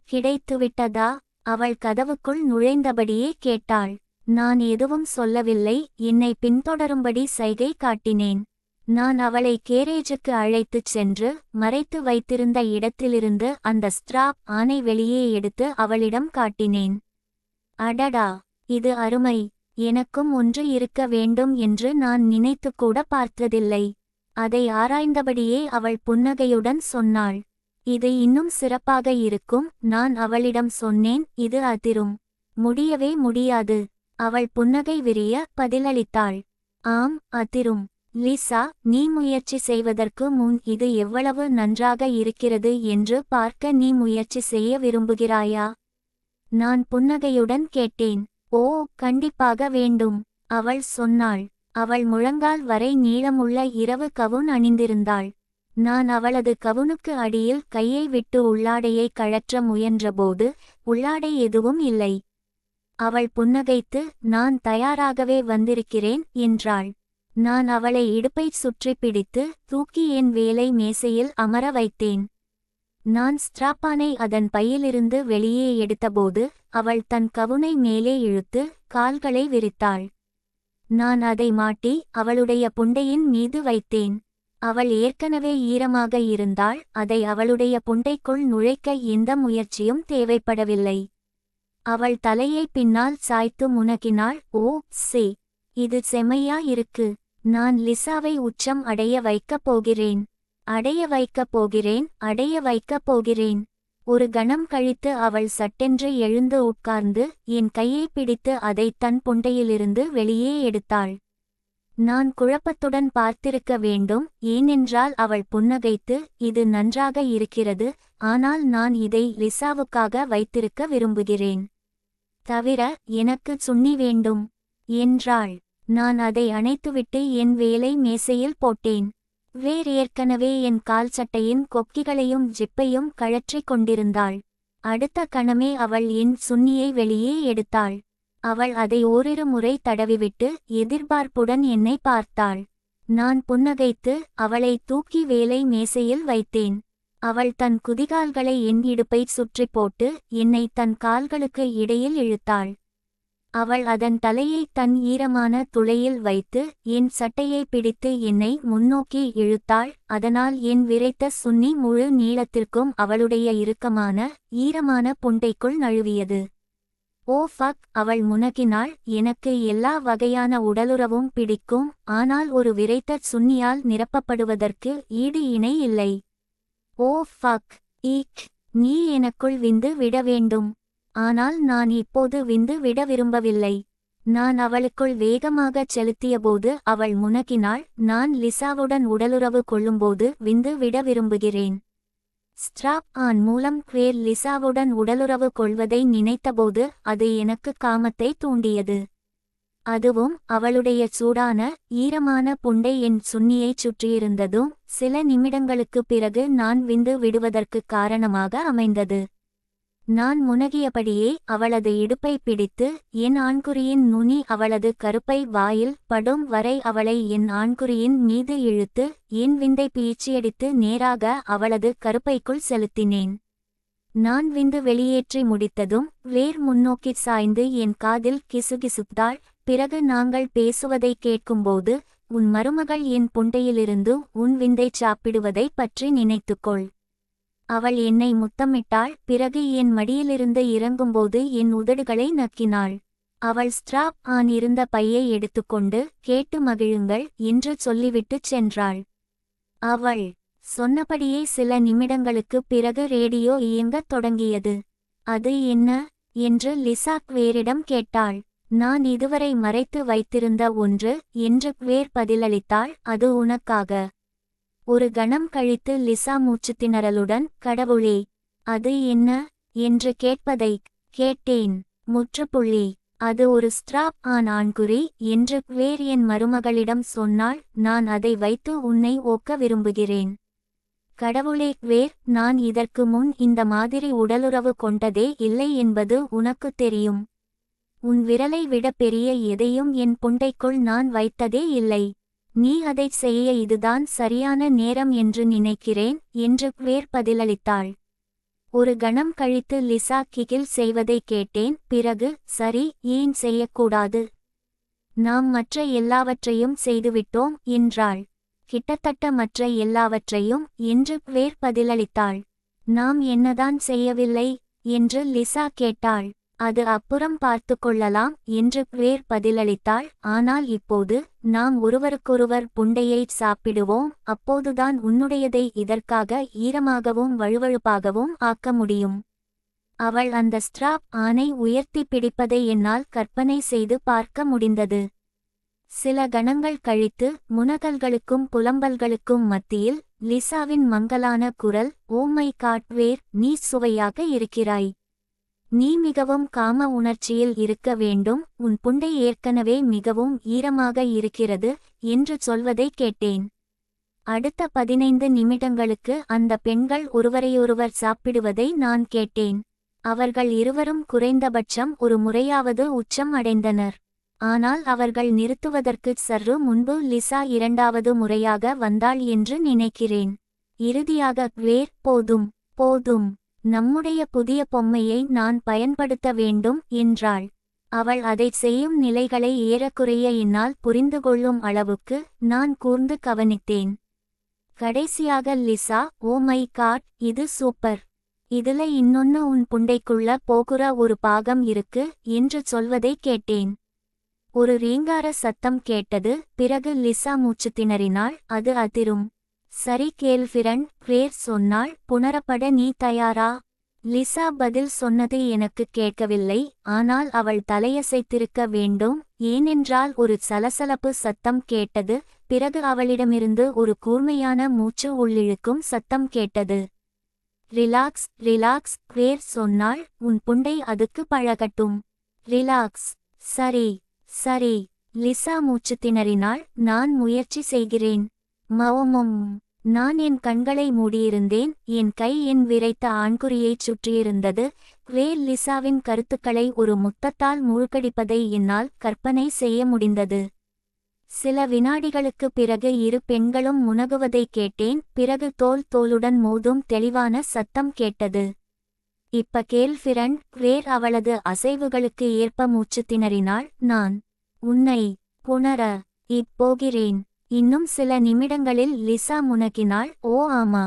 கிடைத்துவிட்டதா? அவள் கதவுக்குள் நுழைந்தபடியே கேட்டாள். நான் எதுவும் சொல்லவில்லை, என்னை பின்தொடரும்படி சைகை காட்டினேன். நான் அவளை கேரேஜுக்கு அழைத்துச் சென்று மறைத்து வைத்திருந்த இடத்திலிருந்து அந்த ஸ்ட்ராப் ஆனை வெளியே எடுத்து அவளிடம் காட்டினேன். அடடா, இது அருமை! எனக்கும் ஒன்று இருக்க வேண்டும் என்று நான் நினைத்துக்கூட பார்த்ததில்லை. அதை ஆராய்ந்தபடியே அவள் புன்னகையுடன் சொன்னாள். இது இன்னும் சிறப்பாக இருக்கும். நான் அவளிடம் சொன்னேன், இது அதிரும். முடியவே முடியாது. அவள் புன்னகை விரிய பதிலளித்தாள். ஆம், அதிரும். லிசா, நீ முயற்சி செய்வதற்கு முன் இது எவ்வளவு நன்றாக இருக்கிறது என்று பார்க்க நீ முயற்சி செய்ய விரும்புகிறாயா? நான் புன்னகையுடன் கேட்டேன். ஓ, கண்டிப்பாக வேண்டும், அவள் சொன்னாள். அவள் முழங்கால் வரை நீளமுள்ள இரவு கவுன் அணிந்திருந்தாள். நான் அவளது கவுனுக்கு அடியில் கையை விட்டு உள்ளாடையை கழற்ற முயன்றபோது உள்ளாடை எதுவும் இல்லை. அவள் புன்னகைத்து, நான் தயாராகவே வந்திருக்கிறேன் என்றாள். நான் அவளை இடுப்பைச் சுற்றி பிடித்து தூக்கி என் வேலை மேசையில் அமர வைத்தேன். நான் ஸ்ட்ராப்பானை அதன் பையிலிருந்து வெளியே எடுத்தபோது அவள் தன் கவுனை மேலே இழுத்து கால்களை விரித்தாள். நான் அதை மாட்டி அவளுடைய புண்டையின் மீது வைத்தேன். அவள் ஏற்கனவே ஈரமாக இருந்தாள். அதை அவளுடைய புண்டைக்குள் நுழைக்க எந்த முயற்சியும் தேவைப்படவில்லை. அவள் தலையை பின்னால் சாய்த்து முனகினாள். ஓ, சே, இது செமையா இருக்கு. நான் லிசாவை உச்சம் அடைய வைக்கப் போகிறேன். அடைய வைக்கப் போகிறேன், அடைய வைக்கப் போகிறேன். ஒரு கணம் கழித்து அவள் சட்டென்று எழுந்து உட்கார்ந்து என் கையை பிடித்து அதை தன் புண்டையிலிருந்து வெளியே எடுத்தாள். நான் குழப்பத்துடன் பார்த்திருக்க வேண்டும், ஏனென்றால் அவள் புன்னகைத்து, இது நன்றாக இருக்கிறது, ஆனால் நான் இதை லிசாவுக்காக வைத்திருக்க விரும்புகிறேன். தவிர எனக்கு சுன்னி வேண்டும் என்றாள். நான் அதை அணைத்துவிட்டு என் வேலை மேசையில் போட்டேன். வேர் ஏற்கனவே என் கால் சட்டையின் கொக்கிகளையும் ஜிப்பையும் கழற்றிக் கொண்டிருந்தாள். அடுத்த கணமே அவள் என் சுன்னியை வெளியே எடுத்தாள். அவள் அதை ஓரிரு முறை தடவிவிட்டு எதிர்பார்ப்புடன் என்னை பார்த்தாள். நான் புன்னகைத்து அவளை தூக்கி வேலை மேசையில் வைத்தேன். அவள் தன் குதிகால்களை என் இடுப்பைச் சுற்றி போட்டு என்னை தன் கால்களுக்கு இடையில் இழுத்தாள். அவள் அதன் தலையை தன் ஈரமான துளையில் வைத்து என் சட்டையை பிடித்து என்னை முன்னோக்கி இழுத்தாள். அதனால் என் விரைத்த சுன்னி முழு நீளத்திற்கும் அவளுடைய இறுக்கமான ஈரமான புண்டைக்குள் நழுவியது. ஓ ஃபக், அவள் முனகினாள். எனக்கு எல்லா வகையான உடலுறவும் பிடிக்கும், ஆனால் ஒரு விரைத்த சுன்னியால் நிரப்பப்படுவதற்கு ஈடு இணை இல்லை. ஓ ஃபக், ஈக், நீ எனக்குள் விந்து விட வேண்டும். ஆனால் நான் இப்போது விந்து விட விரும்பவில்லை. நான் அவளுக்குள் வேகமாகச் செலுத்தியபோது அவள் முனகினாள். நான் லிசாவுடன் உடலுறவு கொள்ளும்போது விந்து விட விரும்புகிறேன். ஸ்ட்ராப் ஆன் மூலம் வேர் லிசாவுடன் உடலுறவு கொள்வதை நினைத்தபோது அது எனக்கு காமத்தை தூண்டியது. அதுவும் அவளுடைய சூடான ஈரமான புண்டை என் சுன்னியைச் சுற்றியிருந்ததும் சில நிமிடங்களுக்குப் பிறகு நான் விந்து விடுவதற்குக் காரணமாக அமைந்தது. நான் முனகியபடியே அவளது இடுப்பை பிடித்து என் ஆண்குறியின் நுனி அவளது கருப்பை வாயில் படும் வரை அவளை என் ஆண்குறியின் மீது இழுத்து என் விந்தை பீச்சியடித்து நேராக அவளது கருப்பைக்குள் செலுத்தினேன். நான் விந்து வெளியேற்றி முடித்ததும் வேர் முன்னோக்கிச் சாய்ந்து என் காதில் கிசுகிசுத்தாள். பிறகு நாங்கள் பேசுவதை கேட்கும்போது, உன் மருமகள் என் புண்டையிலிருந்து உன் விந்தைச் சாப்பிடுவதை பற்றி நினைத்துக்கொள். அவள் என்னை முத்தமிட்டாள். பிறகு என் மடியிலிருந்து இறங்கும்போது என் உதடுகளை நக்கினாள். அவள் ஸ்ட்ராப் ஆன் இருந்த பையை எடுத்துக்கொண்டு, கேட்டு மகிழுங்கள் என்று சொல்லிவிட்டுச் சென்றாள். அவள் சொன்னபடியே சில நிமிடங்களுக்குப் பிறகு ரேடியோ இயங்கத் தொடங்கியது. அது என்ன என்று லிசா வேரிடம் கேட்டாள். நான் இதுவரை மறைத்து வைத்திருந்த ஒன்று என்று வேர் பதிலளித்தாள். அது உனக்காக. ஒரு கணம் கழித்து லிசா மூச்சுத்திணறலுடன், கடவுளே, அது என்ன என்று கேட்பதைக் கேட்டேன். முற்றுப்புள்ளி. அது ஒரு ஸ்ட்ராப் ஆன் ஆண்குறி என்று கிளேர் என் மருமகளிடம் சொன்னாள். நான் அதை வைத்து உன்னை ஓக்க விரும்புகிறேன். கடவுளே கிளேர், நான் இதற்கு முன் இந்த மாதிரி உடலுறவு கொண்டதே இல்லை என்பது உனக்குத் தெரியும். உன் விரலை விட பெரிய எதையும் என் புண்டைக்குள் நான் வைத்ததே இல்லை. நீ அதைச் செய்ய இதுதான் சரியான நேரம் என்று நினைக்கிறேன் என்று கிளேர் பதிலளித்தாள். ஒரு கணம் கழித்து லிசா கிகில் செய்வதை கேட்டேன். பிறகு, சரி, ஏன் செய்யக்கூடாது? நாம் மற்ற எல்லாவற்றையும் செய்துவிட்டோம் என்றாள். கிட்டத்தட்ட மற்ற எல்லாவற்றையும் என்று கிளேர் பதிலளித்தாள். நாம் என்னதான் செய்யவில்லை என்று லிசா கேட்டாள். அது அப்புறம் பார்த்து கொள்ளலாம் என்று கிளேர் பதிலளித்தாள். ஆனால் இப்போது நாம் ஒருவருக்கொருவர் புண்டையை சாப்பிடுவோம். அப்போதுதான் உன்னுடையதை இதற்காக ஈரமாகவும் வழுவழுப்பாகவும் ஆக்க முடியும். அவள் அந்த ஸ்ட்ராப் ஆனை உயர்த்தி பிடிப்பதை என்னால் கற்பனை செய்து பார்க்க முடிந்தது. சில கணங்கள் கழித்து முனகல்களுக்கும் புலம்பல்களுக்கும் மத்தியில் லிசாவின் மங்கலான குரல், ஓ மை காட் கிளேர், நீ சுவையாக இருக்கிறாய். நீ மிகவும் காம உணர்ச்சியில் இருக்க வேண்டும். உன் புண்டை ஏற்கனவே மிகவும் ஈரமாக இருக்கிறது என்று சொல்வதை கேட்டேன். அடுத்த 15 நிமிடங்களுக்கு அந்த பெண்கள் ஒருவரையொருவர் சாப்பிடுவதை நான் கேட்டேன். அவர்கள் இருவரும் குறைந்தபட்சம் ஒரு முறையாவது உச்சம் அடைந்தனர். ஆனால் அவர்கள் நிறுத்துவதற்கு சற்று முன்பு லிசா இரண்டாவது முறையாக வந்தாள் என்று நினைக்கிறேன். இறுதியாக கிளேர், போதும் போதும், நம்முடைய புதிய பொம்மையை நான் பயன்படுத்த வேண்டும் என்றாள். அவள் அதைச் செய்யும் நிலைகளை ஏறக்குறைய என்னால் புரிந்து கொள்ளும் அளவுக்கு நான் கூர்ந்து கவனித்தேன். கடைசியாக லிசா, ஓ மை காட், இது சூப்பர். இதுல இன்னொன்னு உன் புண்டைக்குள்ள போகுற ஒரு பாகம் இருக்கு என்று சொல்வதை கேட்டேன். ஒரு ரீங்கார சத்தம் கேட்டது. பிறகு லிசா மூச்சு திணறினாள். அது அதிரும். சரி கேள்ஃபிரண்ட், கிளேர் சொன்னாள். புணரப்பட நீ தயாரா? லிசா பதில் சொன்னது எனக்கு கேட்கவில்லை. ஆனால் அவள் தலையசைத்திருக்க வேண்டும். ஏனென்றால் ஒரு சலசலப்பு சத்தம் கேட்டது. பிறகு அவளிடமிருந்து ஒரு கூர்மையான மூச்சு உள்ளிழுக்கும் சத்தம் கேட்டது. ரிலாக்ஸ் ரிலாக்ஸ், கிளேர் சொன்னாள். உன் புண்டை அதுக்கு பழகட்டும். ரிலாக்ஸ். சரி சரி. லிசா மூச்சு திணறினாள். நான் முயற்சி செய்கிறேன். மவமம். நான் என் கண்களை மூடியிருந்தேன். என் கை என் விரைத்த ஆண்குறியைச் சுற்றியிருந்தது. கிளேர் லிசாவின் கருத்துக்களை ஒரு முத்தத்தால் மூழ்கடிப்பதை என்னால் கற்பனை செய்ய முடிந்தது. சில வினாடிகளுக்குப் பிறகு இரு பெண்களும் முனகுவதை கேட்டேன். பிறகு தோல் தோலுடன் மோதும் தெளிவான சத்தம் கேட்டது. இப்ப கேள்ஃபிரண்ட், கிளேர் அவளது அசைவுகளுக்கு ஏற்ப மூச்சு திணறினாள். நான் உன்னை புணர இப்போகிறேன். இன்னும் சில நிமிடங்களில் லிசா முனகினாள். ஓ ஆமா,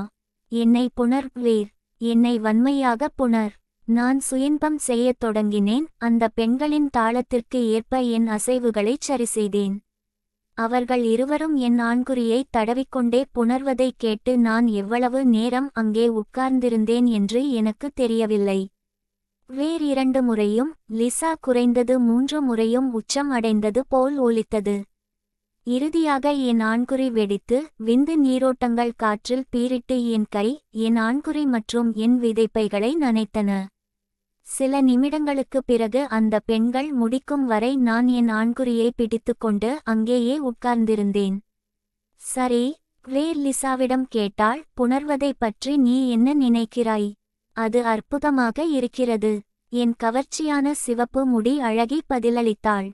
என்னை புணர் கிளேர், என்னை வன்மையாக புணர். நான் சுயின்பம் செய்யத் தொடங்கினேன். அந்த பெண்களின் தாளத்திற்கு ஏற்ப என் அசைவுகளைச் சரிசெய்தேன். அவர்கள் இருவரும் என் ஆண்குறியை தடவிக்கொண்டே புணர்வதைக் கேட்டு நான் எவ்வளவு நேரம் அங்கே உட்கார்ந்திருந்தேன் என்று எனக்கு தெரியவில்லை. வேறு 2 முறையும், லிசா குறைந்தது 3 முறையும் உச்சம் அடைந்தது போல் ஒலித்தது. இறுதியாக என் ஆண்குறி வெடித்து விந்து நீரோட்டங்கள் காற்றில் பீரிட்டு என் கை, என் ஆண்குறி மற்றும் என் விதைப்பைகளை நனைத்தன. சில நிமிடங்களுக்குப் பிறகு அந்த பெண்கள் முடிக்கும் வரை நான் என் ஆண்குறியை பிடித்துக்கொண்டு அங்கேயே உட்கார்ந்திருந்தேன். சரி, கிளேர் லிசாவிடம் கேட்டாள். புணர்வதைப் பற்றி நீ என்ன நினைக்கிறாய்? அது அற்புதமாக இருக்கிறது. என் கவர்ச்சியான சிவப்பு முடி அழகி பதிலளித்தாள்.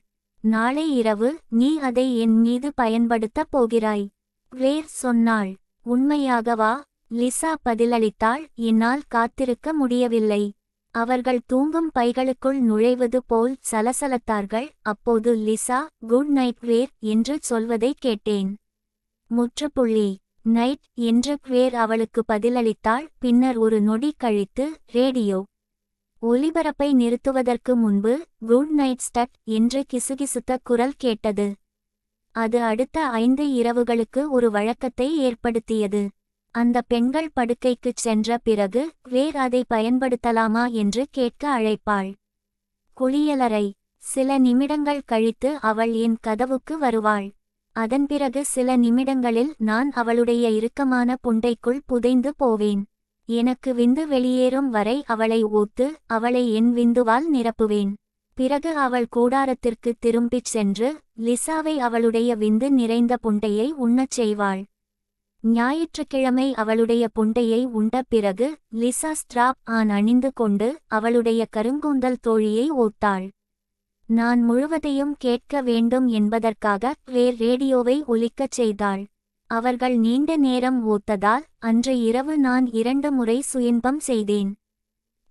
நாளை இரவு நீ அதை என் மீது பயன்படுத்தப் போகிறாய். கிளேர் சொன்னாள். உண்மையாகவா? லிசா பதிலளித்தாள். என்னால் காத்திருக்க முடியவில்லை. அவர்கள் தூங்கும் பைகளுக்குள் நுழைவது போல் சலசலத்தார்கள். அப்போது லிசா, குட் நைட் கிளேர் என்று சொல்வதை கேட்டேன். முற்றுப்புள்ளி. நைட் என்று கிளேர் அவளுக்கு பதிலளித்தாள். பின்னர் ஒரு நொடி கழித்து, ரேடியோ ஒலிபரப்பை நிறுத்துவதற்கு முன்பு, குட் நைட் ஸ்டட் என்று கிசுகிசுத்த குரல் கேட்டது. அது அடுத்த 5 இரவுகளுக்கு ஒரு வழக்கத்தை ஏற்படுத்தியது. அந்த பெண்கள் படுக்கைக்குச் சென்ற பிறகு கிளேர் அதை பயன்படுத்தலாமா என்று கேட்க அழைப்பாள். குளியலறை. சில நிமிடங்கள் கழித்து அவள் என் கதவுக்கு வருவாள். அதன்பிறகு சில நிமிடங்களில் நான் அவளுடைய இறுக்கமான புண்டைக்குள் புதைந்து போவேன். எனக்கு விந்து வெளியேறும் வரை அவளை ஊத்து, அவளை என் விந்துவால் நிரப்புவேன். பிறகு அவள் கூடாரத்திற்கு திரும்பிச் சென்று லிசாவை அவளுடைய விந்து நிறைந்த புண்டையை உண்ணச் செய்வாள். ஞாயிற்றுக்கிழமை அவளுடைய புண்டையை உண்ட பிறகு லிசா ஸ்ட்ராப் ஆன் அணிந்து கொண்டு அவளுடைய கருங்கூந்தல் தோழியை ஓத்தாள். நான் முழுவதையும் கேட்க வேண்டும் என்பதற்காக ரேடியோவை ஒலிக்கச் செய்தாள். அவர்கள் நீண்ட நேரம் ஓத்ததால் அன்று இரவு நான் 2 முறை சுயின்பம் செய்தேன்.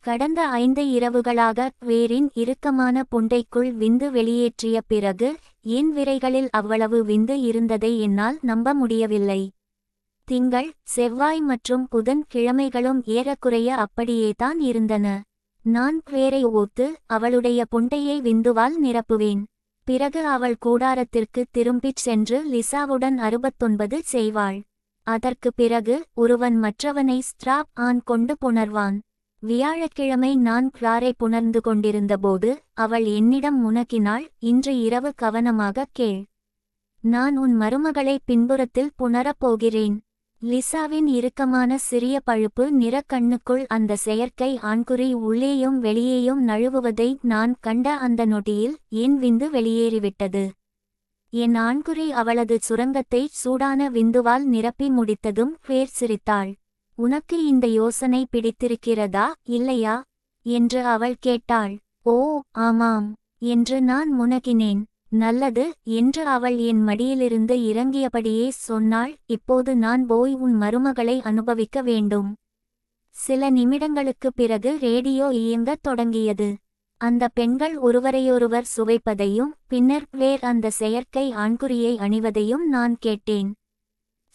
கடந்த 5 இரவுகளாக வேரின் இறுக்கமான புண்டைக்குள் விந்து வெளியேற்றிய பிறகு என் விரைகளில் அவ்வளவு விந்து இருந்ததை என்னால் நம்ப முடியவில்லை. திங்கள், செவ்வாய் மற்றும் புதன் கிழமைகளும் ஏறக்குறைய அப்படியேதான் இருந்தன. நான் வேரை ஓத்து அவளுடைய புண்டையை விந்துவால் நிரப்புவேன். பிறகு அவள் கூடாரத்திற்கு திரும்பிச் சென்று லிசாவுடன் 69 செய்வாள். அதற்கு பிறகு ஒருவன் மற்றவனை ஸ்ட்ராப் ஆன் கொண்டு புணர்வான். வியாழக்கிழமை நான் கிளாரை புணர்ந்து கொண்டிருந்தபோது அவள் என்னிடம் முனகினாள், இன்று இரவு கவனமாக கேள். நான் உன் மருமகளை பின்புறத்தில் புணரப் போகிறேன். லிசாவின் இறுக்கமான சிறிய பழுப்பு நிற கண்ணுக்குள் அந்த செயற்கை ஆண்குறி உள்ளேயும் வெளியேயும் நழுவுவதை நான் கண்ட அந்த நொடியில் என் விந்து வெளியேறிவிட்டது. என் ஆண்குறி அவளது சுரங்கத்தை சூடான விந்துவால் நிரப்பி முடித்ததும் பேர் சிரித்தாள். உனக்கு இந்த யோசனை பிடித்திருக்கிறதா இல்லையா என்று அவள் கேட்டாள். ஓ ஆமாம் என்று நான் முனகினேன். நல்லது என்று அவள் என் மடியிலிருந்து இறங்கியபடியே சொன்னாள். இப்போது நான் போய் உன் மருமகளை அனுபவிக்க வேண்டும். சில நிமிடங்களுக்குப் பிறகு ரேடியோ இயங்கத் தொடங்கியது. அந்த பெண்கள் ஒருவரையொருவர் சுவைப்பதையும் பின்னர் வேர் அந்த செயற்கை ஆண்குறியை அணிவதையும் நான் கேட்டேன்.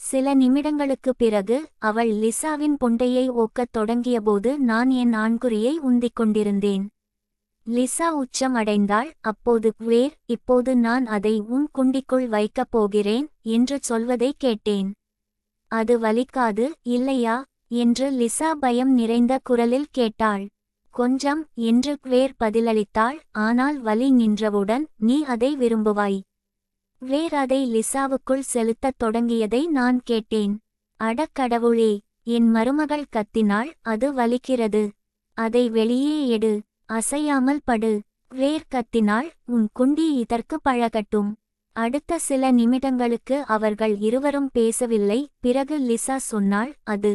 சில நிமிடங்களுக்குப் பிறகு அவள் லிசாவின் புண்டையை ஓக்கத் தொடங்கியபோது நான் என் ஆண்குறியை உந்திக் கொண்டிருந்தேன். லிசா உச்சம் அடைந்தாள். அப்போது வேர், இப்போது நான் அதை உன் குண்டிக்குள் வைக்கப் போகிறேன் என்று சொல்வதை கேட்டேன். அது வலிக்காது இல்லையா என்று லிசா பயம் நிறைந்த குரலில் கேட்டாள். கொஞ்சம் என்று வேர் பதிலளித்தாள். ஆனால் வலி நின்றவுடன் நீ அதை விரும்புவாய். வேர் அதை லிசாவுக்குள் செலுத்தத் தொடங்கியதை நான் கேட்டேன். அடக்கடவுளே, என் மருமகள் கத்தினாள். அது வலிக்கிறது. அதை வெளியே எடு. அசையாமல் படு. வேர் கத்தினாள். உன் குண்டி இதற்கு பழகட்டும். அடுத்த சில நிமிடங்களுக்கு அவர்கள் இருவரும் பேசவில்லை. பிறகு லிசா சொன்னாள், அது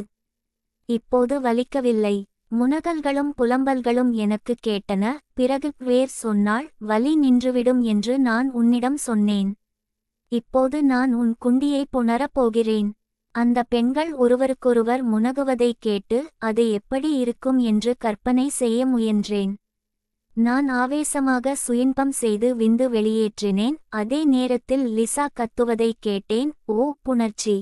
இப்போது வலிக்கவில்லை. முனகல்களும் புலம்பல்களும் எனக்கு கேட்டன. பிறகு வேர் சொன்னாள், வலி நின்றுவிடும் என்று நான் உன்னிடம் சொன்னேன். இப்போது நான் உன் குண்டியை புணரப் போகிறேன். அந்த பெண்கள் ஒருவருக்கொருவர் முனகுவதை கேட்டு அது எப்படி இருக்கும் என்று கற்பனை செய்ய முயன்றேன். நான் ஆவேசமாக சுயின்பம் செய்து விந்து வெளியேற்றினேன். அதே நேரத்தில் லிசா கத்துவதை கேட்டேன். ஓ புணர்ச்சி!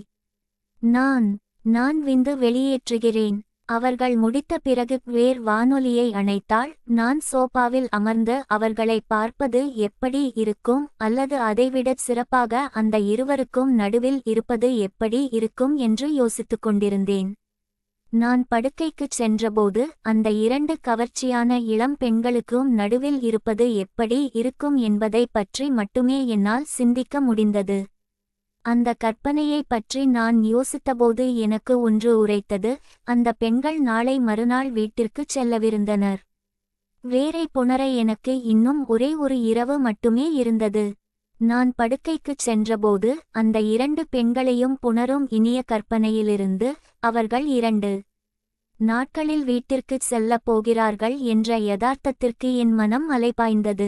நான் விந்து வெளியேற்றுகிறேன். அவர்கள் முடித்த பிறகு வேர் வானொலியை அணைத்தாள். நான் சோபாவில் அமர்ந்து அவர்களை பார்ப்பது எப்படி இருக்கும், அல்லது அதைவிடச் சிறப்பாக அந்த இருவருக்கும் நடுவில் இருப்பது எப்படி இருக்கும் என்று யோசித்துக் கொண்டிருந்தேன். நான் படுக்கைக்குச் சென்றபோது அந்த 2 கவர்ச்சியான இளம் பெண்களுக்கும் நடுவில் இருப்பது எப்படி இருக்கும் என்பதை பற்றி மட்டுமே என்னால் சிந்திக்க முடிந்தது. அந்த கற்பனையை பற்றி நான் யோசித்தபோது எனக்கு ஒன்று உரைத்தது. அந்த பெண்கள் நாளை மறுநாள் வீட்டிற்குச் செல்லவிருந்தனர். வேரை புணர எனக்கு இன்னும் ஒரே ஒரு இரவு மட்டுமே இருந்தது. நான் படுக்கைக்குச் சென்றபோது அந்த 2 பெண்களையும் புணரும் இனிய கற்பனையிலிருந்து அவர்கள் 2 நாட்களில் வீட்டிற்குச் செல்லப் போகிறார்கள் என்ற யதார்த்தத்திற்கு என் மனம் அலைபாய்ந்தது.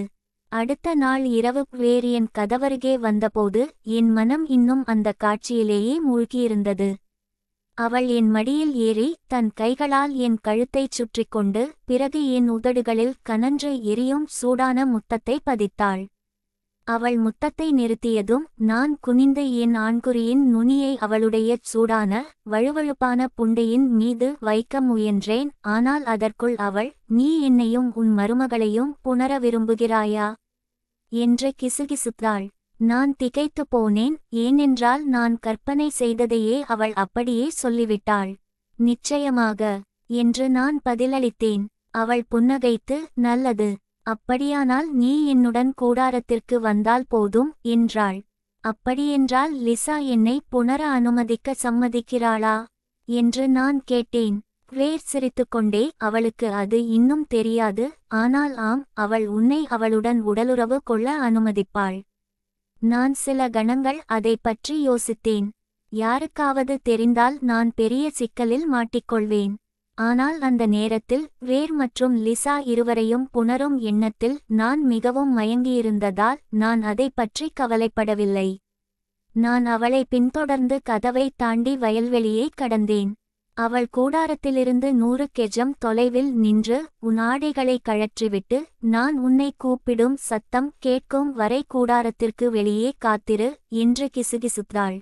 அடுத்த நாள் இரவு வேர் என் கதவருகே வந்தபோது என் மனம் இன்னும் அந்த காட்சியிலேயே மூழ்கியிருந்தது. அவள் என் மடியில் ஏறி தன் கைகளால் என் கழுத்தைச் சுற்றிக் கொண்டு பிறகு என் உதடுகளில் கனன்று எரியும் சூடான முத்தத்தை பதித்தாள். அவள் முத்தத்தை நிறுத்தியதும் நான் குனிந்து என் ஆண்குறியின் நுனியை அவளுடைய சூடான வழுவழுப்பான புண்டையின் மீது வைக்க முயன்றேன். ஆனால் அதற்குள் அவள், நீ என்னையும் உன் மருமகளையும் புணர விரும்புகிறாயா என்று கிசுகிசுத்தாள். நான் திகைத்து போனேன். ஏனென்றால் நான் கற்பனை செய்ததையே அவள் அப்படியே சொல்லிவிட்டாள். நிச்சயமாக என்று நான் பதிலளித்தேன். அவள் புன்னகைத்து, நல்லது, அப்படியானால் நீ என்னுடன் கூடாரத்திற்கு வந்தால் போதும் என்றாள். அப்படியென்றால் லிசா என்னை புணர அனுமதிக்க சம்மதிக்கிறாளா என்று நான் கேட்டேன். கிளேர் சிரித்துக்கொண்டே, அவளுக்கு அது இன்னும் தெரியாது, ஆனால் ஆம், அவள் உன்னை அவளுடன் உடலுறவு கொள்ள அனுமதிப்பாள். நான் சில கணங்கள் அதை பற்றி யோசித்தேன். யாருக்காவது தெரிந்தால் நான் பெரிய சிக்கலில் மாட்டிக்கொள்வேன். ஆனால் அந்த நேரத்தில் கிளேர் மற்றும் லிசா இருவரையும் புணரும் எண்ணத்தில் நான் மிகவும் மயங்கியிருந்ததால் நான் அதை பற்றி கவலைப்படவில்லை. நான் அவளை பின்தொடர்ந்து கதவை தாண்டி வயல்வெளியை கடந்தேன். அவள் கூடாரத்திலிருந்து 100 கெஜம் தொலைவில் நின்று, உன் ஆடைகளை கழற்றிவிட்டு நான் உன்னை கூப்பிடும் சத்தம் கேட்கும் வரை கூடாரத்திற்கு வெளியே காத்திரு என்று கிசுகிசுத்தாள்.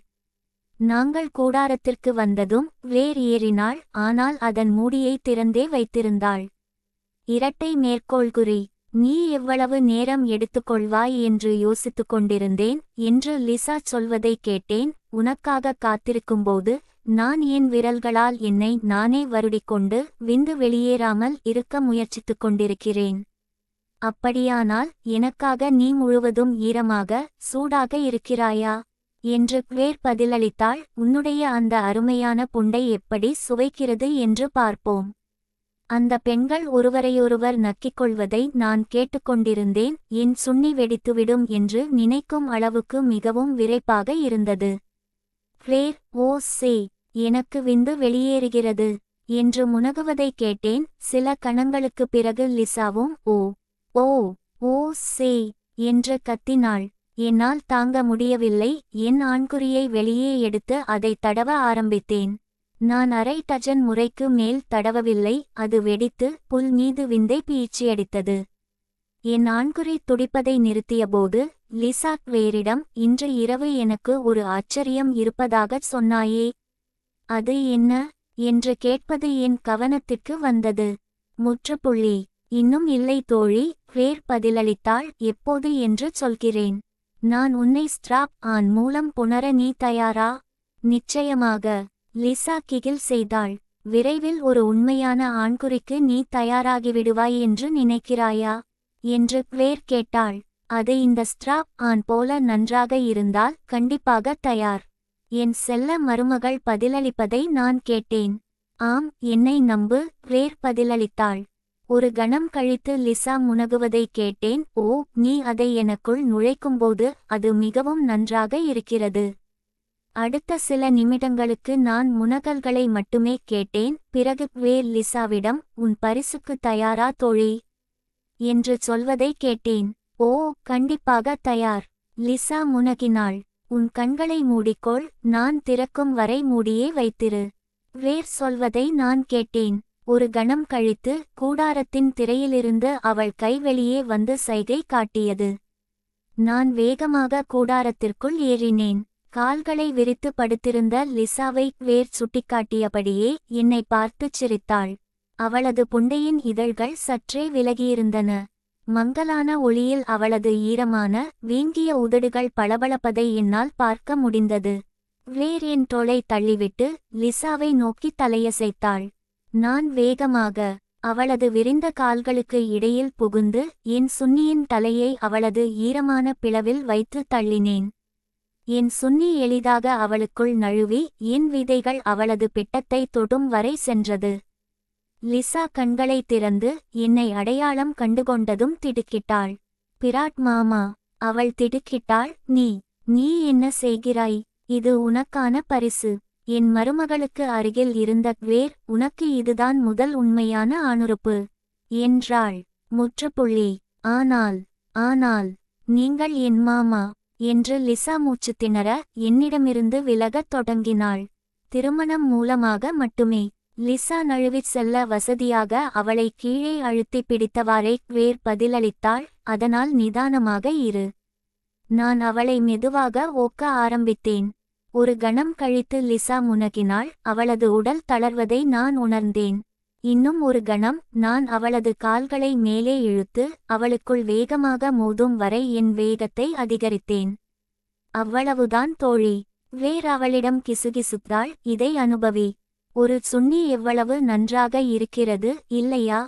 நாங்கள் கூடாரத்திற்கு வந்ததும் கிளேர் ஏறினாள், ஆனால் அதன் மூடியை திறந்தே வைத்திருந்தாள். இரட்டை மேற்கோள்குறி. நீ எவ்வளவு நேரம் எடுத்துக்கொள்வாய் என்று யோசித்துக் கொண்டிருந்தேன் என்று லிசா சொல்வதை கேட்டேன். உனக்காக காத்திருக்கும்போது நான் என் விரல்களால் என்னை நானே வருடிக்கொண்டு விந்து வெளியேறாமல் இருக்க முயற்சித்துக் கொண்டிருக்கிறேன். அப்படியானால் எனக்காக நீ முழுவதும் ஈரமாக சூடாக இருக்கிறாயா என்று கிளேர் பதிலளித்தாள். உன்னுடைய அந்த அருமையான புண்டை எப்படி சுவைக்கிறது என்று பார்ப்போம். அந்த பெண்கள் ஒருவரையொருவர் நக்கிக்கொள்வதை நான் கேட்டுக்கொண்டிருந்தேன். என் சுண்ணி வெடித்துவிடும் என்று நினைக்கும் அளவுக்கு மிகவும் விரைப்பாக இருந்தது. கிளேர், ஓ சே, எனக்கு விந்து வெளியேறுகிறது என்று முனகுவதை கேட்டேன். சில கணங்களுக்குப் பிறகு லிசாவும் ஓ ஓ ஓ சே என்று கத்தினாள். என்னால் தாங்க முடியவில்லை. என் ஆண்குறியை வெளியே எடுத்து அதை தடவ ஆரம்பித்தேன். நான் அரை டஜன் முறைக்கு மேல் தடவவில்லை. அது வெடித்து புல் மீது விந்தை பீச்சியடித்தது. என் ஆண்குறி துடிப்பதை நிறுத்தியபோது லிசா கிளேரிடம், இன்று இரவு எனக்கு ஒரு ஆச்சரியம் இருப்பதாகச் சொன்னாயே, அது என்ன என்று கேட்பது என் கவனத்திற்கு வந்தது. முற்றுப்புள்ளி. இன்னும் இல்லை தோழி, கிளேர் பதிலளித்தாள். எப்போது என்று சொல்கிறேன். நான் உன்னை ஸ்ட்ராப் ஆன் மூலம் புணர நீ தயாரா? நிச்சயமாக. லிசா கிகில் செய்தாள். விரைவில் ஒரு உண்மையான ஆண்குறிக்கு நீ தயாராகிவிடுவாய் என்று நினைக்கிறாயா என்று கிளேர் கேட்டாள். அது இந்த ஸ்ட்ராப் ஆன் போல நன்றாக இருந்தால் கண்டிப்பாக தயார். என் செல்ல மருமகள் பதிலளிப்பதை நான் கேட்டேன். ஆம், என்னை நம்பு, கிளேர் பதிலளித்தாள். ஒரு கணம் கழித்து லிசா முனகுவதை கேட்டேன். ஓ, நீ அதை எனக்குள் நுழைக்கும்போது அது மிகவும் நன்றாக இருக்கிறது. அடுத்த சில நிமிடங்களுக்கு நான் முனகல்களை மட்டுமே கேட்டேன். பிறகு கிளேர் லிசாவிடம், உன் பரிசுக்கு தயாரா தோழி என்று சொல்வதை கேட்டேன். ஓ, கண்டிப்பாக தயார். லிசா முனகினாள். உன் கண்களை மூடிக்கொள், நான் திறக்கும் வரை மூடியே வைத்திரு. கிளேர் சொல்வதை நான் கேட்டேன். ஒரு கணம் கழித்து கூடாரத்தின் திரையிலிருந்து அவள் கை வெளியே வந்து சைகை காட்டியது. நான் வேகமாக கூடாரத்திற்குள் ஏறினேன். கால்களை விரித்து படுத்திருந்த லிசாவை கிளேர் சுட்டிக்காட்டியபடியே என்னை பார்த்துச் சிரித்தாள். அவளது புண்டையின் இதழ்கள் சற்றே விலகியிருந்தன. மங்கலான ஒளியில் அவளது ஈரமான வீங்கிய உதடுகள் பளபளப்பதை என்னால் பார்க்க முடிந்தது. கிளேர் என் தோளை தள்ளிவிட்டு லிசாவை நோக்கி தலையசைத்தாள். நான் வேகமாக அவளது விரிந்த கால்களுக்கு இடையில் புகுந்து என் சுன்னியின் தலையை அவளது ஈரமான பிளவில் வைத்து தள்ளினேன். என் சுன்னி எளிதாக அவளுக்குள் நழுவி என் விதைகள் அவளது பிட்டத்தை தொடும் வரை சென்றது. லிசா கண்களை திறந்து என்னை அடையாளம் கண்டுகொண்டதும் திடுக்கிட்டாள். பிராட் மாமா. அவள் திடுக்கிட்டாள். நீ என்ன செய்கிறாய்? இது உனக்கான பரிசு. என் மருமகளுக்கு அருகில் இருந்த கிளேர், உனக்கு இதுதான் முதல் உண்மையான ஆணுறுப்பு என்றாள். முற்றுப்புள்ளி. ஆனால் நீங்கள் என் மாமா என்று லிசா மூச்சு திணற என்னிடமிருந்து விலகத் தொடங்கினாள். திருமணம் மூலமாக மட்டுமே. லிசா நழுவிச் செல்ல வசதியாக அவளை கீழே அழுத்தி பிடித்தவாறே கிளேர் பதிலளித்தாள். அதனால் நிதானமாக இரு. நான் அவளை மெதுவாக ஓக்க ஆரம்பித்தேன். ஒரு கணம் கழித்து லிசா முனகினாள். அவளது உடல் தளர்வதை நான் உணர்ந்தேன். இன்னும் ஒரு கணம் நான் அவளது கால்களை மேலே இழுத்து அவளுக்குள் வேகமாக மோதும் வரை என் வேகத்தை அதிகரித்தேன். அவ்வளவுதான் தோழி. கிளேர் அவளிடம் கிசுகிசுத்தாள். இதை அனுபவி. ஒரு சுன்னி எவ்வளவு நன்றாக இருக்கிறது இல்லையா?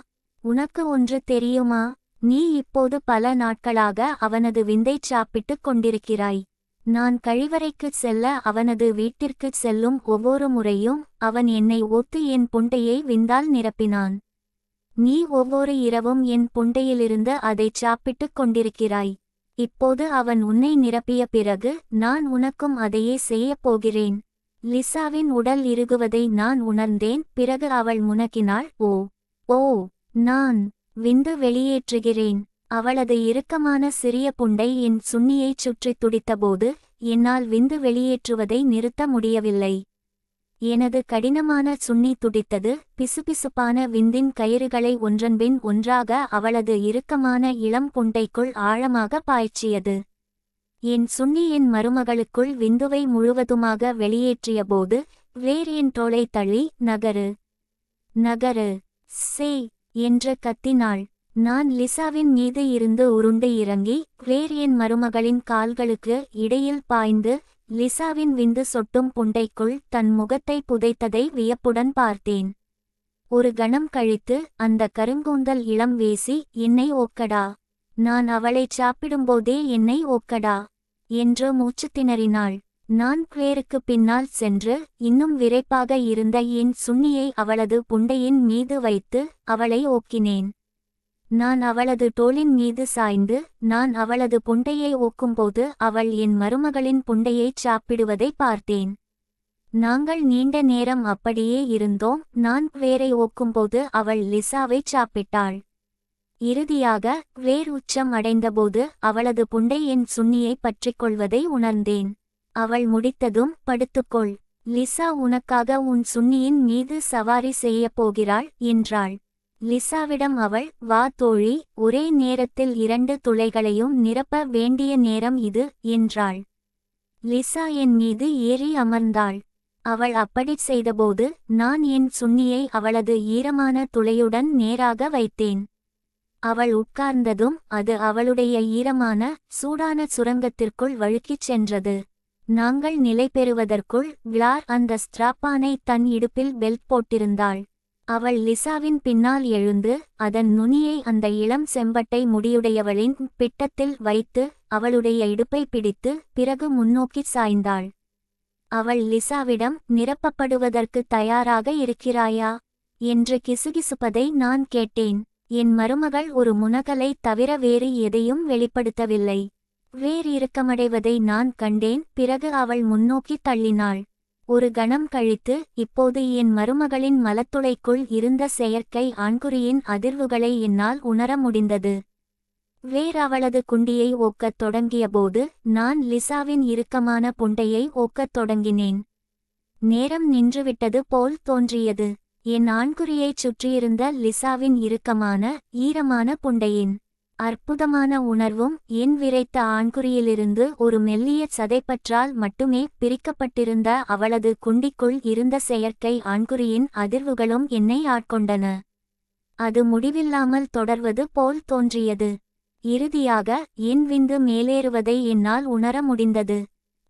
உனக்கு ஒன்று தெரியுமா? நீ இப்போது பல நாட்களாக அவனது விந்தைச் சாப்பிட்டுக் கொண்டிருக்கிறாய். நான் கழிவறைக்குச் செல்ல அவனது வீட்டிற்குச் செல்லும் ஒவ்வொரு முறையும் அவன் என்னை ஒத்து என் புண்டையை விந்தால் நிரப்பினான். நீ ஒவ்வொரு இரவும் என் புண்டையிலிருந்து அதைச் சாப்பிட்டுக் கொண்டிருக்கிறாய். இப்போது அவன் உன்னை நிரப்பிய பிறகு நான் உனக்கும் அதையே செய்யப் போகிறேன். லிசாவின் உடல் இறுகுவதை நான் உணர்ந்தேன். பிறகு அவள் முனகினாள். ஓ ஓ, நான் விந்து வெளியேற்றுகிறேன். அவளது இறுக்கமான சிறிய புண்டை என் சுன்னியைச் சுற்றித் துடித்தபோது என்னால் விந்து வெளியேற்றுவதை நிறுத்த முடியவில்லை. எனது கடினமான சுன்னி துடித்தது. பிசுபிசுப்பான விந்தின் கயிறுகளை ஒன்றன்பின் ஒன்றாக அவளது இறுக்கமான இளம் புண்டைக்குள் ஆழமாக பாய்ச்சியது. என் சுன்னி என் மருமகளுக்குள் விந்துவை முழுவதுமாக வெளியேற்றியபோது வேர் என் தோளை தள்ளி நகரு நகரு சே என்று கத்தினாள். நான் லிசாவின் மீது இருந்து உருண்டு இறங்கி வேர் என் மருமகளின் கால்களுக்கு இடையில் பாய்ந்து லிசாவின் விந்து சொட்டும் புண்டைக்குள் தன் முகத்தை புதைத்ததை வியப்புடன் பார்த்தேன். ஒரு கணம் கழித்து அந்த கருங்கூந்தல் இளம் வேசி என்னை ஓக்கடா, நான் அவளைச் சாப்பிடும்போதே என்னை ஓக்கடா என்று மூச்சு திணறினாள். நான் கிளேருக்கு பின்னால் சென்று இன்னும் விரைப்பாக இருந்த என் சுன்னியை அவளது புண்டையின் மீது வைத்து அவளை ஓக்கினேன். நான் அவளது தோளின் மீது சாய்ந்து நான் அவளது புண்டையை ஓக்கும்போது அவள் என் மருமகளின் புண்டையைச் சாப்பிடுவதை பார்த்தேன். நாங்கள் நீண்ட நேரம் அப்படியே இருந்தோம். நான் கிளேரை ஓக்கும்போது அவள் லிசாவைச் சாப்பிட்டாள். இறுதியாக கிளேர் உச்சம் அடைந்தபோது அவளது புண்டை என் சுன்னியை பற்றிக்கொள்வதை உணர்ந்தேன். அவள் முடித்ததும் படுத்துக்கொள், லிசா உனக்காக உன் சுன்னியின் மீது சவாரி செய்யப் போகிறாள் என்றாள். லிசாவிடம் அவள், வா தோழி, ஒரே நேரத்தில் 2 துளைகளையும் நிரப்ப வேண்டிய நேரம் இது என்றாள். லிசா என் மீது ஏறி அமர்ந்தாள். அவள் அப்படிச் செய்தபோது நான் என் சுன்னியை அவளது ஈரமான துளையுடன் நேராக வைத்தேன். அவள் உட்கார்ந்ததும் அது அவளுடைய ஈரமான சூடான சுரங்கத்திற்குள் வழுக்கிச் சென்றது. நாங்கள் நிலை பெறுவதற்குள் கிளார் அந்த ஸ்ட்ராப்பானை தன் இடுப்பில் பெல்ட் போட்டிருந்தாள். அவள் லிசாவின் பின்னால் எழுந்து அதன் நுனியை அந்த இளம் செம்பட்டை முடியுடையவளின் பிட்டத்தில் வைத்து அவளுடைய இடுப்பை பிடித்து பிறகு முன்னோக்கிச் சாய்ந்தாள். அவள் லிசாவிடம், நிரப்பப்படுவதற்கு தயாராக இருக்கிறாயா என்று கிசுகிசுப்பதை நான் கேட்டேன். என் மருமகள் ஒரு முனகலை தவிர வேறு எதையும் வெளிப்படுத்தவில்லை. வேறு இறுக்கமடைவதை நான் கண்டேன். பிறகு அவள் முன்னோக்கி தள்ளினாள். ஒரு கணம் கழித்து, இப்போது என் மருமகளின் மலத்துளைக்குள் இருந்த செயற்கை ஆண்குறியின் அதிர்வுகளை என்னால் உணர முடிந்தது. வேர் அவளது குண்டியை ஓக்கத் தொடங்கியபோது நான் லிசாவின் இறுக்கமான புண்டையை ஓக்கத் தொடங்கினேன். நேரம் நின்றுவிட்டது போல் தோன்றியது. என் ஆண்குறியைச் சுற்றியிருந்த லிசாவின் இறுக்கமான ஈரமான புண்டையின் அற்புதமான உணர்வும் என் விரைத்த ஆண்குறியிலிருந்து ஒரு மெல்லிய சதைப்பற்றால் மட்டுமே பிரிக்கப்பட்டிருந்த அவளது குண்டிக்குள் இருந்த செயற்கை ஆண்குறியின் அதிர்வுகளும் என்னை ஆட்கொண்டன. அது முடிவில்லாமல் தொடர்வது போல் தோன்றியது. இறுதியாக என் விந்து மேலேறுவதை என்னால் உணர முடிந்தது.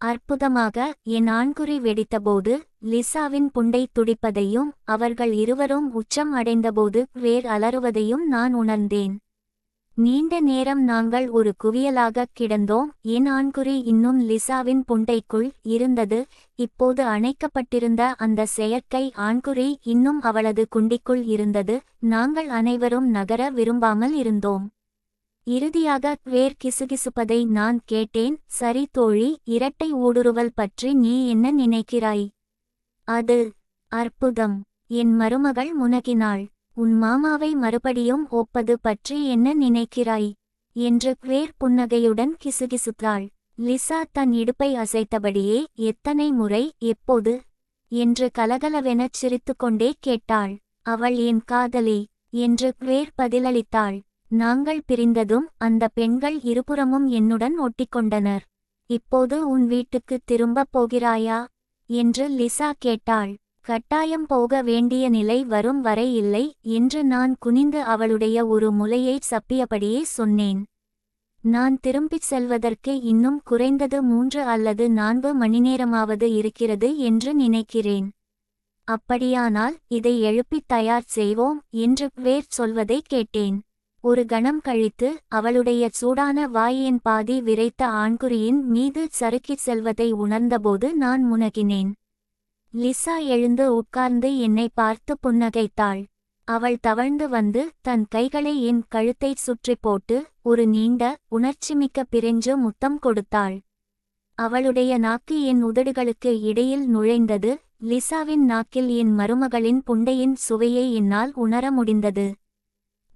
அற்புதமாக என் ஆண்குறி வெடித்தபோது லிசாவின் புண்டை துடிப்பதையும் அவர்கள் இருவரும் உச்சம் அடைந்தபோது வேர் அலறுவதையும் நான் உணர்ந்தேன். நீண்ட நேரம் நாங்கள் ஒரு குவியலாகக் கிடந்தோம். என் ஆண்குறி இன்னும் லிசாவின் புண்டைக்குள் இருந்தது. இப்போது அணைக்கப்பட்டிருந்த அந்த செயற்கை ஆண்குறி இன்னும் அவளது குண்டிக்குள் இருந்தது. நாங்கள் அனைவரும் நகர விரும்பாமல் இருந்தோம். இறுதியாக வேர் கிசுகிசுப்பதை நான் கேட்டேன். சரி தோழி, இரட்டை ஊடுருவல் பற்றி நீ என்ன நினைக்கிறாய்? அது அற்புதம். என் மருமகள் முனகினாள். உன் மாமாவை மறுபடியும் ஒப்பது பற்றி என்ன நினைக்கிறாய் என்று வேர் புன்னகையுடன் கிசுகிசுத்தாள். லிசா தன் இடுப்பை அசைத்தபடியே, எத்தனை முறை, எப்போது என்று கலகலவெனச் சிரித்துக்கொண்டே கேட்டாள். அவள் என் காதலி என்று வேர் பதிலளித்தாள். நாங்கள் பிரிந்ததும் அந்த பெண்கள் இருபுறமும் என்னுடன் ஒட்டிக்கொண்டனர். இப்போது உன் வீட்டுக்குத் திரும்பப் போகிறாயா என்று லிசா கேட்டாள். கட்டாயம் போக வேண்டிய நிலை வரும் வரை இல்லை என்று நான் குனிந்து அவளுடைய ஒரு முலையைச் சப்பியபடியே சொன்னேன். நான் திரும்பிச் செல்வதற்கு இன்னும் குறைந்தது 3 அல்லது 4 மணிநேரமாவது இருக்கிறது என்று நினைக்கிறேன். அப்படியானால் இதை எழுப்பித் தயார் செய்வோம் என்று வேர் சொல்வதை கேட்டேன். ஒரு கணம் கழித்து அவளுடைய சூடான வாய் என் பாதி விரைத்த ஆண்குறியின் மீது சறுக்கிச் செல்வதை உணர்ந்தபோது நான் முனகினேன். லிசா எழுந்து உட்கார்ந்து என்னை பார்த்து புன்னகைத்தாள். அவள் தவழ்ந்து வந்து தன் கைகளை என் கழுத்தைச் சுற்றி போட்டு ஒரு நீண்ட உணர்ச்சிமிக்க பிரெஞ்சு முத்தம் கொடுத்தாள். அவளுடைய நாக்கு என் உதடுகளுக்கு இடையில் நுழைந்தது. லிசாவின் நாக்கில் என் மருமகளின் புண்டையின் சுவையை என்னால் உணர முடிந்தது.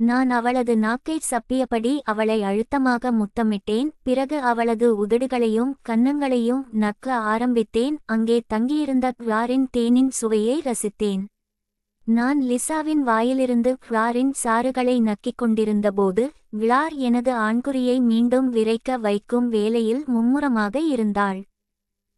நான் அவளது நாக்கைச் சப்பியபடி அவளை அழுத்தமாக முத்தமிட்டேன். பிறகு அவளது உதடுகளையும் கன்னங்களையும் நக்க ஆரம்பித்தேன். அங்கே தங்கியிருந்த கிளாரின் தேனின் சுவையை ரசித்தேன். நான் லிசாவின் வாயிலிருந்து கிளாரின் சாறுகளை நக்கிக் கொண்டிருந்தபோது கிளார் எனது ஆண்குறியை மீண்டும் விரைக்க வைக்கும் வேலையில் மும்முரமாக இருந்தாள்.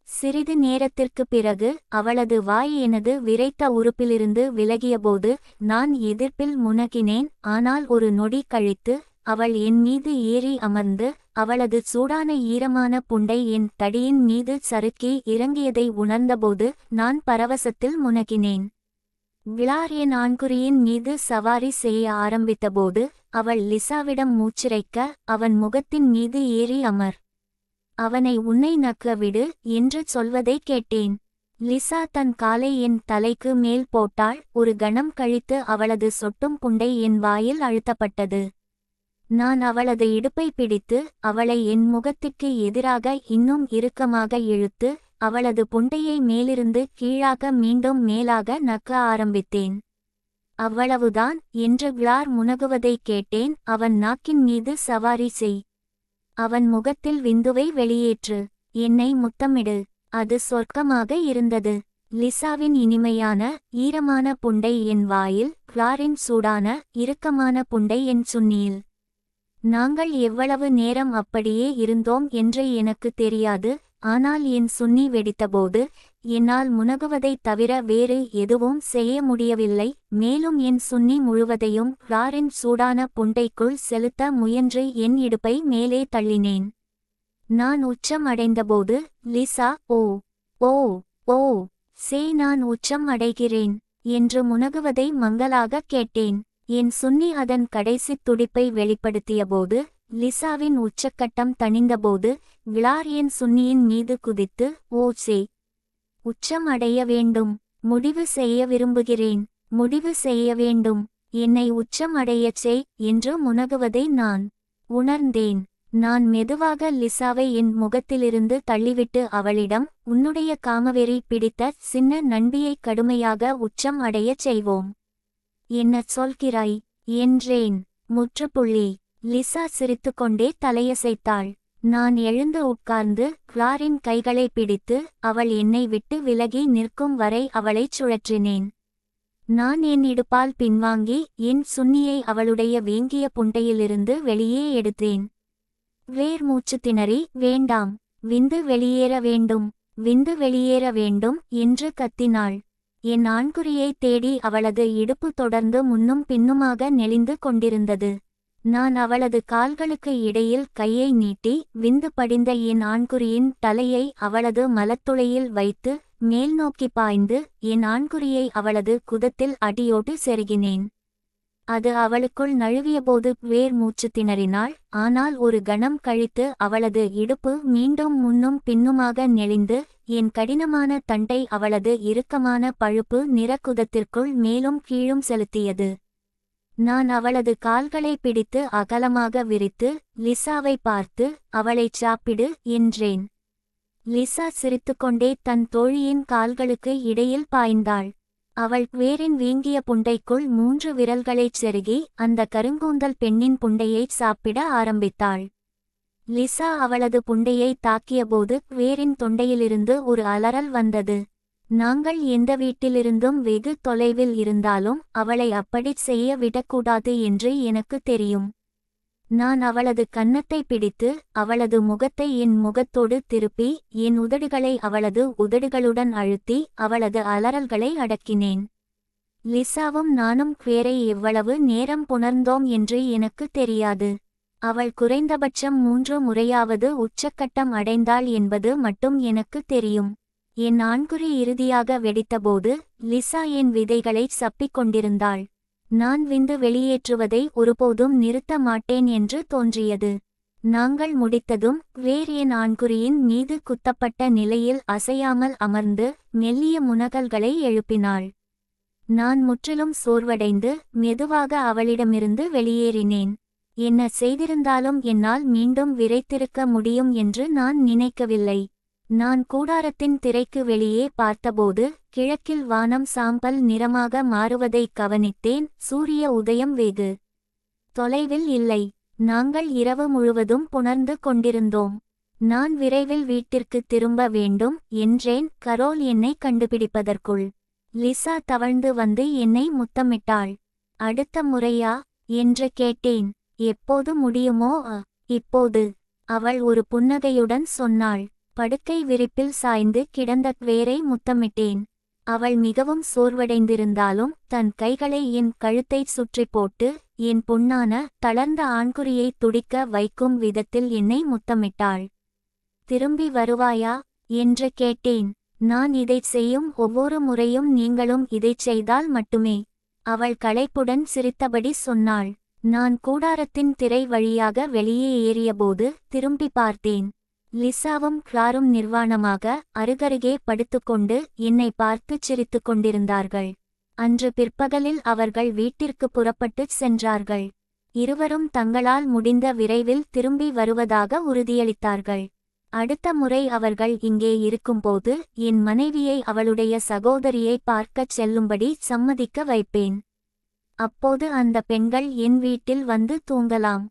சிறிது நேரத்திற்குப் பிறகு அவளது வாய் எனது விரைத்த உறுப்பிலிருந்து விலகியபோது நான் எதிர்ப்பில் முனகினேன். ஆனால் ஒரு நொடி கழித்து அவள் என் மீது ஏறி அமர்ந்து அவளது சூடான ஈரமான புண்டை என் தடியின் மீது சறுக்கி இறங்கியதை உணர்ந்தபோது நான் பரவசத்தில் முனகினேன். கிளார் என் ஆண்குறியின் மீது சவாரி செய்ய ஆரம்பித்தபோது அவள் லிசாவிடம் மூச்சிரைக்க, அவன் முகத்தின் மீது ஏறி அமர், அவனை உன்னை நக்க விடு என்று சொல்வதை கேட்டேன். லிசா தன் காலை என் தலைக்கு மேல் போட்டாள். ஒரு கணம் கழித்து அவளது சொட்டும் புண்டை என் வாயில் அழுத்தப்பட்டது. நான் அவளது இடுப்பை பிடித்து அவளை என் முகத்திற்கு எதிராக இன்னும் இறுக்கமாக இழுத்து அவளது புண்டையை மேலிருந்து கீழாக மீண்டும் மேலாக நக்க ஆரம்பித்தேன். அவ்வளவுதான் என்று கிளார் முனகுவதைக் கேட்டேன். அவன் நாக்கின் மீது சவாரி செய், அவன் முகத்தில் விந்துவை வெளியேற்று, என்னை முத்தமிடு. அது சொர்க்கமாக இருந்தது. லிசாவின் இனிமையான ஈரமான புண்டை என் வாயில், கிளாரின் சூடான இறுக்கமான புண்டை என் சுன்னியில். நாங்கள் எவ்வளவு நேரம் அப்படியே இருந்தோம் என்று எனக்கு தெரியாது. ஆனால் என் சுன்னி வெடித்தபோது என்னால் முனகுவதைத் தவிர வேறு எதுவும் செய்ய முடியவில்லை. மேலும் என் சுன்னி முழுவதையும் கிளாரின் சூடான புண்டைக்குள் செலுத்த முயன்று என் இடுப்பை மேலே தள்ளினேன். நான் உச்சம் அடைந்தபோது லிசா ஓ ஓ ஓ சே நான் உச்சம் அடைகிறேன் என்று முனகுவதை மங்கலாக கேட்டேன். என் சுன்னி அதன் கடைசித் துடிப்பை வெளிப்படுத்தியபோது லிசாவின் உச்சக்கட்டம் தணிந்தபோது கிளார் என் சுன்னியின் மீது குதித்து, ஓ சே, உச்சம் அடைய வேண்டும், முடிவு செய்ய விரும்புகிறேன், முடிவு செய்ய வேண்டும், என்னை உச்சம் அடையச் செய் என்று முனகுவதை நான் உணர்ந்தேன். நான் மெதுவாக லிசாவை என் முகத்திலிருந்து தள்ளிவிட்டு அவளிடம், உன்னுடைய காமவெறி பிடித்த சின்ன நண்பியை கடுமையாக உச்சம் அடையச் செய்வோம். என்ன சொல்கிறாய் என்றேன். முற்றுப்புள்ளி. லிசா சிரித்துக்கொண்டே தலையசைத்தாள். நான் எழுந்து உட்கார்ந்து கிளாரின் கைகளை பிடித்து அவள் என்னை விட்டு விலகி நிற்கும் வரை அவளைச் சுழற்றினேன். நான் என் இடுப்பால் பின்வாங்கி என் சுன்னியை அவளுடைய வீங்கிய புண்டையிலிருந்து வெளியே எடுத்தேன். வேர் மூச்சு திணறி, வேண்டாம், விந்து வெளியேற வேண்டும், விந்து வெளியேற வேண்டும் என்று கத்தினாள். என் ஆண்குறியை தேடி அவளது இடுப்பு தொடர்ந்து முன்னும் பின்னுமாக நெளிந்து கொண்டிருந்தது. நான் அவளது கால்களுக்கு இடையில் கையை நீட்டி விந்து படிந்த என் ஆண்குறியின் தலையை அவளது மலத்துளையில் வைத்து மேல்நோக்கி பாய்ந்து என் ஆண்குறியை அவளது குதத்தில் அடியோடு செருகினேன். அது அவளுக்குள் நழுவியபோது வேர் மூச்சு திணறினாள். ஆனால் ஒரு கணம் கழித்து அவளது இடுப்பு மீண்டும் முன்னும் பின்னுமாக நெளிந்து என் கடினமான தண்டை அவளது இறுக்கமான பழுப்பு நிறக்குதத்திற்குள் மேலும் கீழும் செலுத்தியது. நான் அவளது கால்களை பிடித்து அகலமாக விரித்து லிசாவை பார்த்து, அவளைச் சாப்பிடு என்றேன். லிசா சிரித்துக்கொண்டே தன் தோழியின் கால்களுக்கு இடையில் பாய்ந்தாள். அவள் வேரின் வீங்கிய புண்டைக்குள் 3 விரல்களைச் செருகி அந்த கருங்கூந்தல் பெண்ணின் புண்டையைச் சாப்பிட ஆரம்பித்தாள். லிசா அவளது புண்டையை தாக்கியபோது வேரின் தொண்டையிலிருந்து ஒரு அலறல் வந்தது. நாங்கள் எந்த வீட்டிலிருந்தும் வெகு தொலைவில் இருந்தாலும் அவளை அப்படிச் செய்ய விடக்கூடாது என்று எனக்கு தெரியும். நான் அவளது கன்னத்தை பிடித்து அவளது முகத்தை என் முகத்தோடு திருப்பி என் உதடுகளை அவளது உதடுகளுடன் அழுத்தி அவளது அலறல்களை அடக்கினேன். லிசாவும் நானும் குவேரை எவ்வளவு நேரம் புணர்ந்தோம் என்று எனக்கு தெரியாது. அவள் குறைந்தபட்சம் 3 முறையாவது உச்சக்கட்டம் அடைந்தாள் என்பது மட்டும் எனக்கு தெரியும். என் ஆண்குறி இறுதியாக வெடித்தபோது லிசா என் விதைகளைச் சப்பிக் கொண்டிருந்தாள். நான் விந்து வெளியேற்றுவதை ஒருபோதும் நிறுத்த மாட்டேன் என்று தோன்றியது. நாங்கள் முடித்ததும் என் ஆண்குறியின் மீது குத்தப்பட்ட நிலையில் அசையாமல் அமர்ந்து மெல்லிய முனகல்களை எழுப்பினாள். நான் முற்றிலும் சோர்வடைந்து மெதுவாக அவளிடமிருந்து வெளியேறினேன். என்ன செய்திருந்தாலும் என்னால் மீண்டும் விரைத்திருக்க முடியும் என்று நான் நினைக்கவில்லை. நான் கூடாரத்தின் திரைக்கு வெளியே பார்த்தபோது கிழக்கில் வானம் சாம்பல் நிறமாக மாறுவதைக் கவனித்தேன். சூரிய உதயம் வெகு தொலைவில் இல்லை. நாங்கள் இரவு முழுவதும் புணர்ந்து கொண்டிருந்தோம். நான் விரைவில் வீட்டிற்கு திரும்ப வேண்டும் என்றேன் கரோல் என்னை கண்டுபிடிப்பதற்குள். லிசா தவழ்ந்து வந்து என்னை முத்தமிட்டாள். அடுத்த முறையா என்று கேட்டேன். எப்போது முடியுமோ இப்போது, அவள் ஒரு புன்னகையுடன் சொன்னாள். படுக்கை விரிப்பில் சாய்ந்து கிடந்த வேரை முத்தமிட்டேன். அவள் மிகவும் சோர்வடைந்திருந்தாலும் தன் கைகளை என் கழுத்தை சுற்றி போட்டு என் பொன்னான தளர்ந்த ஆண்குறியை துடிக்க வைக்கும் விதத்தில் என்னை முத்தமிட்டாள். திரும்பி வருவாயா என்று கேட்டேன். நான் இதைச் செய்யும் ஒவ்வொரு முறையும் நீங்களும் இதைச் செய்தால் மட்டுமே. அவள் களைப்புடன் சிரித்தபடி சொன்னாள். நான் கூடாரத்தின் திரை வழியாக வெளியே ஏறியபோது திரும்பி பார்த்தேன். லிசாவும் கிளாரும் நிர்வாணமாக அருகருகே படுத்துக்கொண்டு என்னை பார்த்துச் சிரித்துக் கொண்டிருந்தார்கள். அன்று பிற்பகலில் அவர்கள் வீட்டிற்கு புறப்பட்டுச் சென்றார்கள். இருவரும் தங்களால் முடிந்த விரைவில் திரும்பி வருவதாக உறுதியளித்தார்கள். அடுத்த முறை அவர்கள் இங்கே இருக்கும்போது என் மனைவியை அவளுடைய சகோதரியை பார்க்கச் செல்லும்படி சம்மதிக்க வைப்பேன். அப்போது அந்த பெண்கள் என் வீட்டில் வந்து தூங்கலாம்.